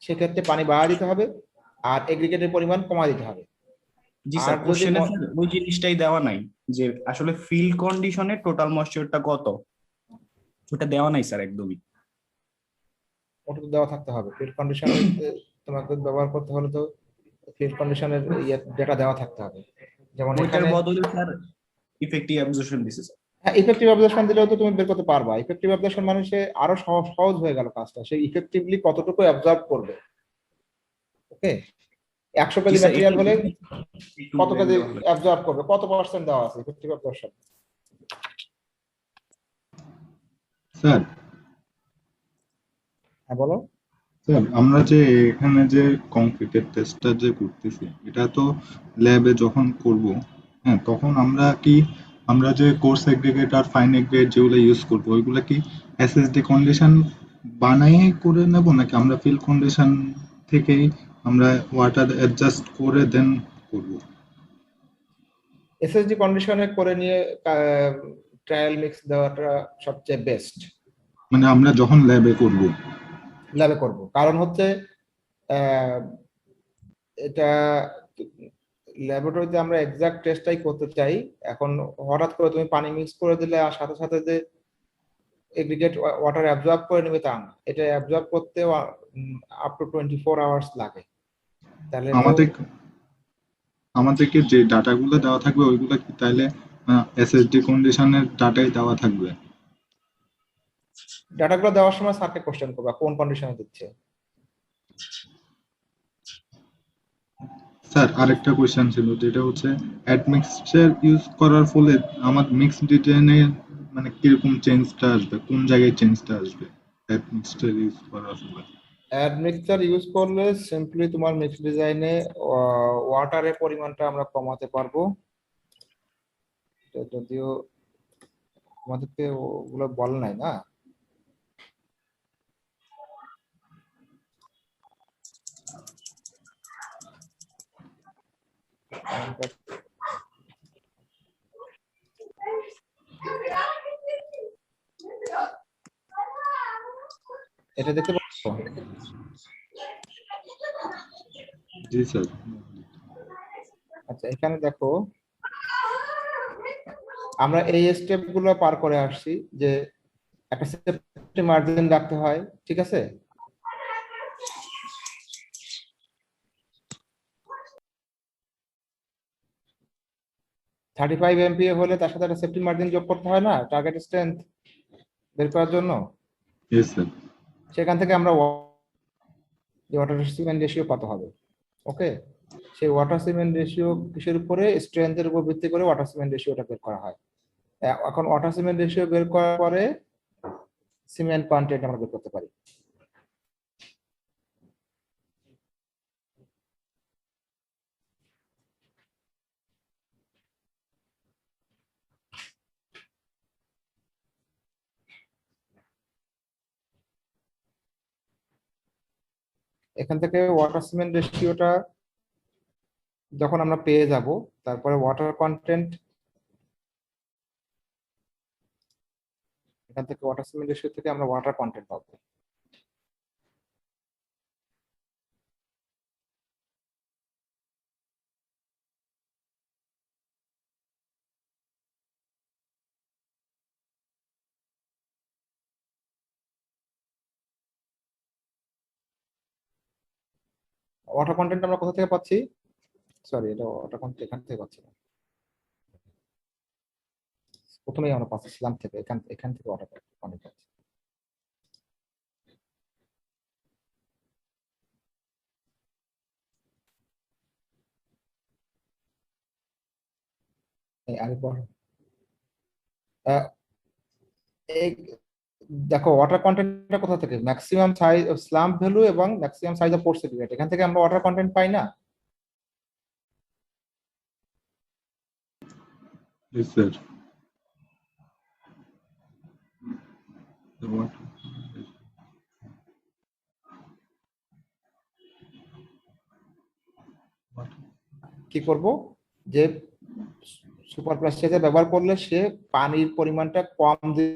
সেক্ষেত্রে পানি বাড়া দিতে হবে আর এগ্রিগেটের পরিমাণ কমা দিতে হবে। জি স্যার, কোশ্চেনে ওই জিনিসটাই দেওয়া নাই যে আসলে ফিল্ড কন্ডিশনে টোটাল ময়েশ্চারটা কত, ওটা দেওয়া নাই স্যার একদমই। ওটা তো দেওয়া থাকতে হবে, ফিল্ড কন্ডিশনে তোমাকে ব্যবহার করতে হলে তো ফিল্ড কন্ডিশনের ডেটা দেওয়া থাকতে হবে। যেমন ওইটার এখানে বদলে স্যার ইফেক্টিভ অ্যাবজর্পশন দিছে স্যার। হ্যাঁ, ইফেক্টিভ অ্যাবজর্পশন দিলেও তো তুমি বের করতে পারবা। ইফেক্টিভ অ্যাবজর্পশন মানে সে আরো সহজ হয়ে গেল কাজটা, সে ইফেক্টিভলি কতটুকু অ্যাবজর্ব করবে। ওকে, 100 কেজি ম্যাটেরিয়াল হলে কত কেজি অ্যাবজর্ব করবে, কত পার্সেন্ট দেওয়া আছে ইফেক্টিভ অ্যাবজর্পশন। স্যার হ্যাঁ বলো। স্যার আমরা যে এখানে যে কংক্রিটের টেস্টটা যে করতেছি এটা তো ল্যাবে যখন করব, হ্যাঁ তখন আমরা যে কোর্স এগ্রিগেট আর ফাইন এগ্রিগেট যেগুলো ইউজ করব ওইগুলো কি এসএসডি কন্ডিশন বানাই করে নেব, নাকি আমরা ফিল্ড কন্ডিশন থেকেই আমরা ওয়াটার অ্যাডজাস্ট করে দেন করব? এসএসডি কন্ডিশনে করে নিয়ে ট্রায়াল মিক্স দেওয়াটা সবচেয়ে বেস্ট। মানে আমরা যখন ল্যাবে করব কারণ হচ্ছে এটা ল্যাবরেটরিতে আমরা এক্সাক্ট টেস্টটাই করতে চাই। এখন হঠাৎ করে তুমি পানি মিক্স করে দিলে আর সাথে সাথে যে এগ্রিগেট ওয়াটার অ্যাবজর্ব করে নেবে তা না, এটা অ্যাবজর্ব করতে আপ টু 24 আওয়ার্স লাগে। তাহলে আমাদেরকে যে ডাটাগুলো দেওয়া থাকবে ওইগুলো কি তাহলে এসএসডি কন্ডিশনের ডাটাই দেওয়া থাকবে? ডাটাগুলো দেওয়ার সময় স্যারকে কোশ্চেন করবা কোন কন্ডিশনে দিচ্ছে। স্যার আরেকটা কোশ্চেন ছিল, যেটা হচ্ছে অ্যাডমিক্সচার ইউজ করার ফলে আমার মিক্স ডিজাইনে মানে কিরকম চেঞ্জটা আসবে, কোন জায়গায় চেঞ্জটা আসবে অ্যাডমিক্সচার ইউজ করার ফলে? অ্যাডমিক্সচার ইউজ করলে সিম্পলি তোমার মিক্স ডিজাইনে ওয়াটারের পরিমাণটা আমরা কমাতে পারবো। যদিও আমাদেরকে ওগুলো বলে নাই না। এটা দেখতে পাচ্ছ? জি স্যার। আচ্ছা, এখানে দেখো আমরা এই স্টেপ গুলো পার করে আসছি যে একটা সেফটি মার্জিন রাখতে হয়, ঠিক আছে? $35 MPa হলে তার সাথে একটা সেফটি মার্জিন যোগ করতে হয় না টার্গেট স্ট্রেংথ বের করার জন্য। Yes sir. সেখান থেকে আমরা যে ওয়াটার সিমেন্ট রেশিও কত হবে। ওকে, সেই ওয়াটার সিমেন্ট রেশিও কিসের উপরে, স্ট্রেংথের উপর ভিত্তি করে ওয়াটার সিমেন্ট রেশিওটা বের করা হয়। এখন ওয়াটার সিমেন্ট রেশিও বের করার পরে সিমেন্ট কন্টেন্ট আমরা বের করতে পারি। এখান থেকে ওয়াটার সিমেন্ট রেশিওটা যখন আমরা পেয়ে যাব, তারপরে ওয়াটার কন্টেন্ট, এখান থেকে ওয়াটার সিমেন্ট রেশিও থেকে আমরা ওয়াটার কন্টেন্ট পাবো। ওয়াটার কন্টেন্ট আমরা কোথা থেকে পাচ্ছি, সরি এটা ওয়াটার কন্টেন্ট এখান থেকে পাচ্ছি না, প্রথমেই আমরা পাচ্ছিলাম থেকে, এখান থেকে ওয়াটার কন্টেন্ট পাচ্ছি। আরেকবার এই দেখো ওয়াটার কন্টেন্টটা কোথা থেকে, ম্যাক্সিমাম সাইজ স্লাম্প ভ্যালু এবং maximum size of poor segregate, এখান থেকে আমরা ওয়াটার কন্টেন্ট পাই না। Yes, sir. The water. কি করব, যে সুপার প্লাস্টিসাইজার ব্যবহার করলে সে পানির পরিমাণটা কম দিয়ে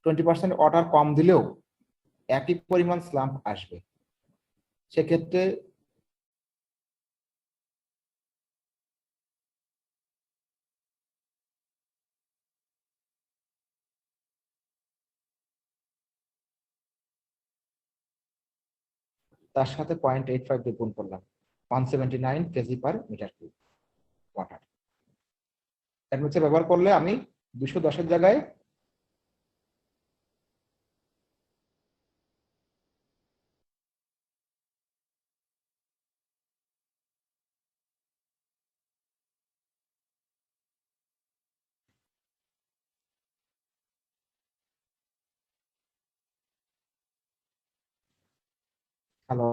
20% ওয়াটার কম দিলেও একই পরিমাণ স্লাম্প আসবে। সেক্ষেত্রে তার সাথে 0.85 দিয়ে গুণ করলাম, 179 KG per metre cube water. Admixer ব্যবহার করলে আমি 210 এর জায়গায় হ্যালো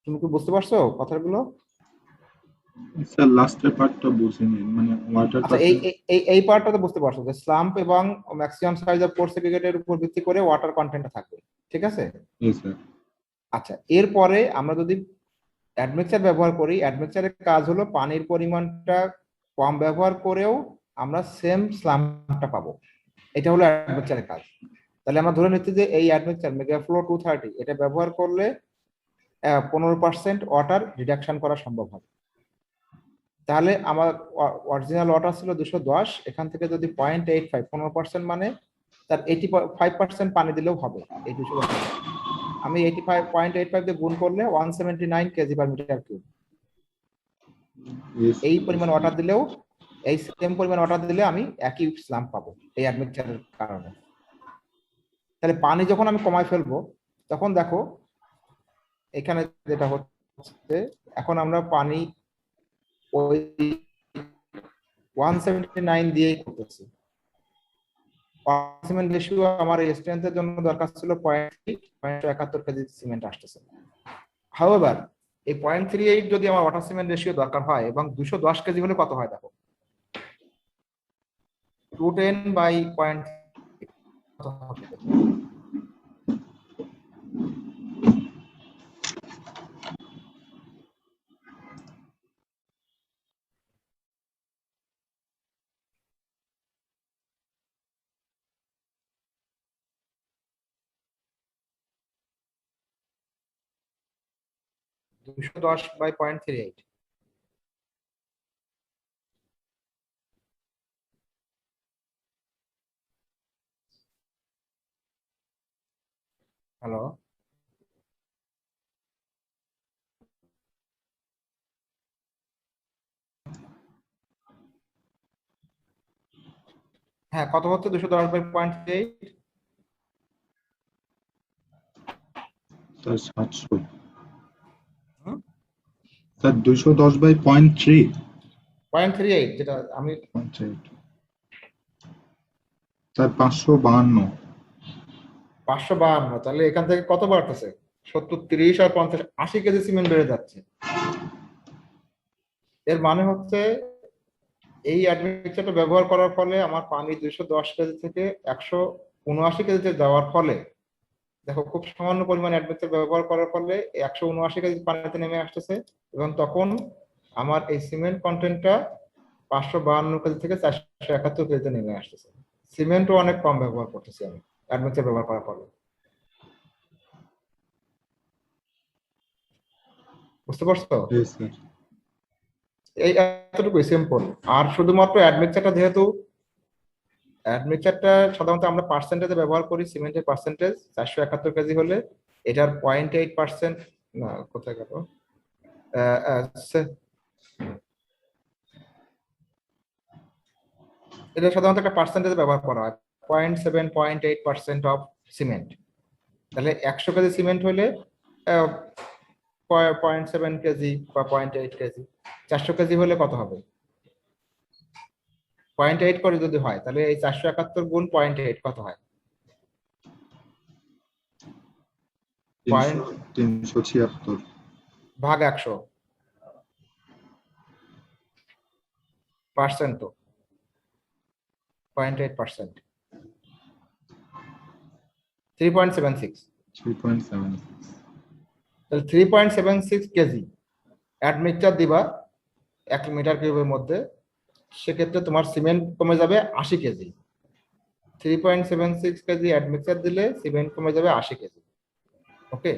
তুমি কি বুঝতে পারছো কথাগুলো? স্যার লাস্টের পার্টটা বুঝিনি, মানে ওয়াটার আচ্ছা এই পার্টটা তো বুঝতে পারছো যে স্লাম্প এবং ম্যাক্সিমাম সাইজ অফ পোর সেগ্রিগেটের উপর ভিত্তি করে ওয়াটার কন্টেন্ট থাকবে, ঠিক আছে? Yes, sir. আচ্ছা, এরপরে আমরা যদি অ্যাডমিক্সার ব্যবহার করি, অ্যাডমিক্সারের কাজ হলো পানির পরিমাণটা কম ব্যবহার করেও আমরা সেম স্লাম্পটা পাবো, এটা হলো অ্যাডমিক্সারের কাজ। তাহলে আমরা ধরে নিচ্ছি যে এই অ্যাডমিক্সার মেগাফ্লো 230 এটা ব্যবহার করলে 15% ওয়াটার রিডাকশন করা সম্ভব হবে। তাহলে আমার অরিজিনাল ওয়াটার ছিল 210, এখান থেকে যদি 0.85 15% মানে তার 85% পানি দিলেও হবে এই 210। আমি 0.85 দিয়ে গুণ করলে 179 কেজি পার মিটার কিউব। এই পরিমাণ ওয়াটার দিলেও, এই সেম পরিমাণ ওয়াটার দিলে আমি একই স্লাম্প পাবো এই অ্যাডমিক্সারের কারণে। তাহলে পানি যখন আমি কমায় ফেলবো তখন দেখো এখানে যেটা হচ্ছে, এখন আমরা পানি ওই 179 দিয়েই করতেছি। সিমেন্ট রেশিও আমার এই স্ট্রেংথের জন্য দরকার ছিল 0.71 কেজি সিমেন্ট আসতেছে। হাউএভার এই 0.38 যদি আমার ওয়াটার সিমেন্ট রেশিও দরকার হয় এবং 210 কেজি হলে কত হয় দেখো, 210 বাই 0., দুশো 10 বাই 0.38। হ্যালো, হ্যাঁ কত হচ্ছে 210/0.8? স্যার 700 স্যার 210/0.3 0.38 যেটা আমি 0.8 স্যার 552 552, তাহলে এখান থেকে কত বাড়তেছে? 70, 30 আর 50, 80 কেজি সিমেন্ট বেড়ে যাচ্ছে। এর মানে হচ্ছে এই অ্যাডমিক্সারটা ব্যবহার করার ফলে আমার পানি 210 কেজি থেকে 179 কেজিতে যাওয়ার ফলে, দেখো খুব সামান্য পরিমাণ অ্যাডমিক্সার ব্যবহার করার ফলে 179 কেজি পানিতে নেমে আসতেছে, এবং তখন আমার এই সিমেন্ট কন্টেন্টটা 552 কেজি থেকে 471 কেজিতে নেমে আসতেছে। সিমেন্টও অনেক কম ব্যবহার করতেছি আমি অ্যাডমিক্সার ব্যবহার করার ফলে। বুঝতে পারছো? এই এতটুকু সিম্পল। আর শুধুমাত্র অ্যাডমিক্সারটা, যেহেতু অ্যাডমিক্সারটা সাধারণত আমরা পার্সেন্টেজে ব্যবহার করি, সিমেন্টের পার্সেন্টেজ 471 কেজি হলে এটার 0.8%, না কোথায় গেল, এটা সাধারণত একটা পার্সেন্টেজে ব্যবহার করা হয়, 0.7, 0.8% অফ সিমেন্ট। তাহলে 100 কেজি সিমেন্ট হলে 0.7 কেজি বা 0.8 কেজি। 400 কেজি হলে কত হবে? 0.8 করে যদি হয়, তাহলে এই 471 গুণ 0.8 কত হয়? 376 ভাগ 100 পার্সেন্ট, তো 0.8%, 3.76। তাহলে 3.76 কেজি অ্যাডমিক্সার দিবা 1 মিটার কিউবের মধ্যে, সেক্ষেত্রে তোমার সিমেন্ট কমে যাবে 80 কেজি। 3.76 কেজি অ্যাডমিক্সার দিলে সিমেন্ট কমে যাবে 80 কেজি। ওকে,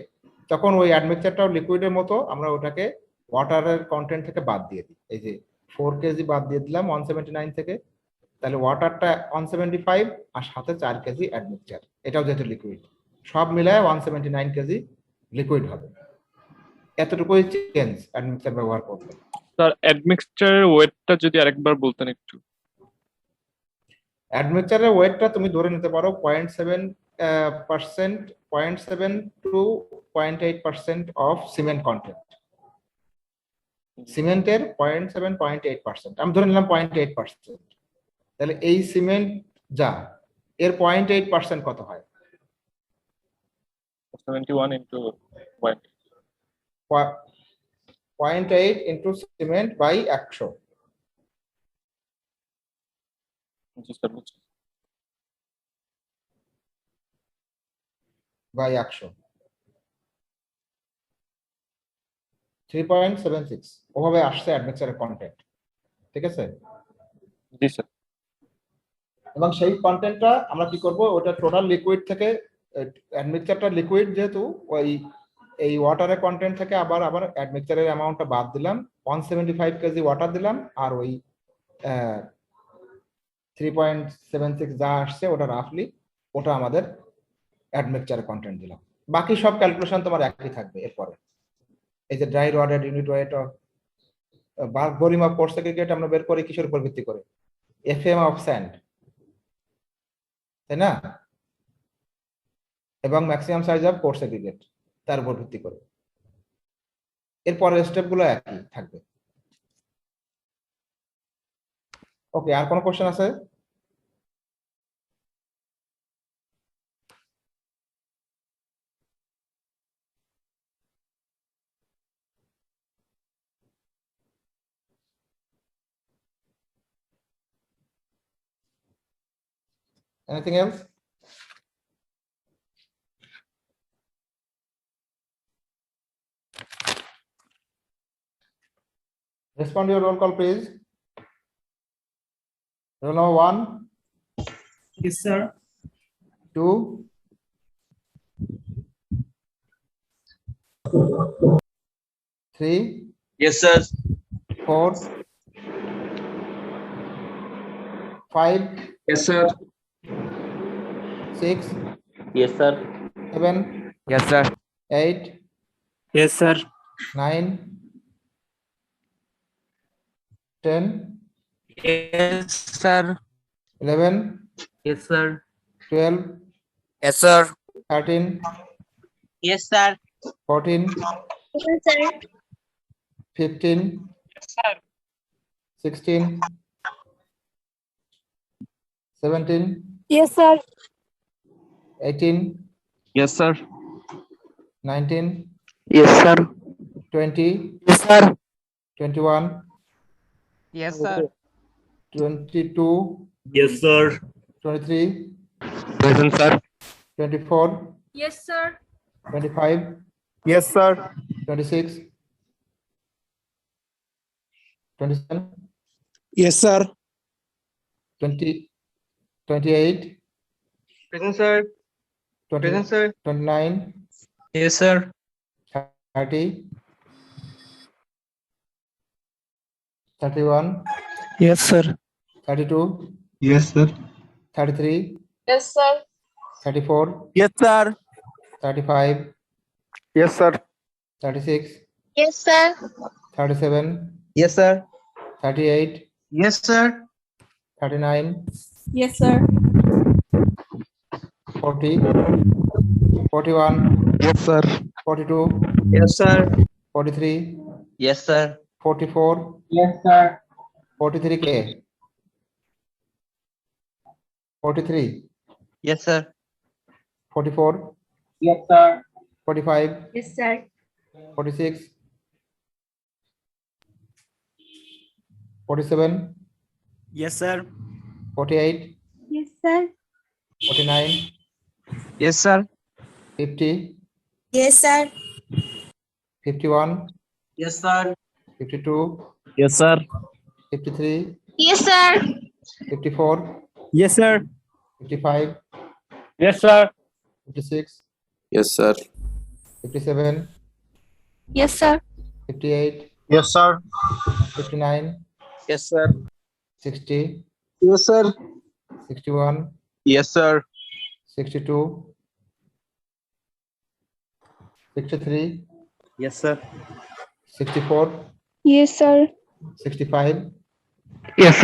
তখন ওই অ্যাডমিক্সারটাও লিকুইডের মতো, আমরা ওটাকে ওয়াটারের কন্টেন্ট থেকে বাদ দিয়ে দিই। এই যে 4 কেজি বাদ দিয়ে দিলাম 179 থেকে, তাহলে ওয়াটারটা 175 আর সাথে 4 কেজি অ্যাডমিক্সার, এটাও যেহেতু লিকুইড, সব মিলায় 179 কেজি লিকুইড হবে। এতটুকুই চেঞ্জ অ্যাডমিক্সার ব্যবহার করতে। স্যার অ্যাডমিক্সচারের ওয়েটটা যদি আরেকবার বলতেন একটু। অ্যাডমিক্সারের ওয়েটটা তুমি ধরে নিতে পারো 0.7%, 0.7 to 0.8% অফ সিমেন্ট কন্টেন্ট। সিমেন্টের 0.7, 0.8%, আমি ধরে নিলাম 0.8%। তাহলে এই সিমেন্ট যা, এর 0.8% কত হয়? 71 into 0.8 ইন্টু সিমেন্ট বাই 100। জি স্যার বুঝছি। বাই 100, 3.76 ওভাবে আসছে অ্যাডমিক্সারের কন্টেন্ট। ঠিক আছে? জি স্যার। এবং সেই কন্টেন্টটা আমরা কি করব, ওটা টোটাল লিকুইড থেকে, অ্যাডমিক্সারটা লিকুইড যেহেতু, ওই এই ওয়াটারের কন্টেন্ট থেকে আবার অ্যাডমিক্সারের অ্যামাউন্টটা বাদ দিলাম, 175 কেজি ওয়াটার দিলাম, আর ওই 3.76 যা আসছে ওটা রাফলি, ওটা আমাদের অ্যাডমিক্সারের কন্টেন্ট দিলাম। বাকি সব ক্যালকুলেশন তোমার একই থাকবে এরপরে। এই যে ড্রাই রডের unit wait, volume of course segregate আমরা বের করি কিসের উপর ভিত্তি করে? এফএম অফ স্যান্ড, তাই না? এবং maximum size of course segregate, তার উপর ভিত্তি করে। এরপরের স্টেপগুলো একই থাকবে। ওকে, আর কোনো কোশ্চেন আছে? Anything else? Respond to your roll call, please. Roll number 1. Yes, sir. 2. 3. Yes, sir. 4. 5. Yes, sir. 6. Yes, sir. 7. Yes, sir. 8, Yes, sir. 9, 10, Yes, sir. 11, Yes, sir. 12, Yes, sir. 13, Yes, sir. 14, Yes, sir. 15, 16, 17, Yes, sir. 18, Yes, sir. 19, Yes, sir. 20, Yes, sir. 21, Yes, sir. 22, Yes, sir. 23, Present, sir. 24, Yes, sir. 25, Yes, sir. 26, 27, Yes, sir. 20, 28, Present, sir. 20, Present, sir. 29, Yes, sir. 30, 31, Yes, sir. 32, Yes, sir. 33, Yes, sir. 34, Yes, sir. 35, Yes, sir. 36, Yes, sir. 37, Yes, sir. 38, Yes, sir. 39, Yes, sir. 40, 41, Yes, sir. 42, Yes, sir. 43, Yes, sir. 44, Yes, sir. 43K, 43, Yes, sir. 44, Yes, sir. 45, Yes, sir. 46, 47, Yes, sir. 48, Yes, sir. 49, Yes, sir. 50, Yes, sir. 51, Yes, sir. 52, Yes, sir. 53, Yes, sir. 54, Yes, sir. 55, Yes, sir. 56, Yes, sir. 57, Yes, sir. 58, Yes, sir. 59, Yes, sir. 60, Yes, sir. 61, Yes, sir. 62, 63, Yes, sir. 64, Yes, sir. 65, Yes,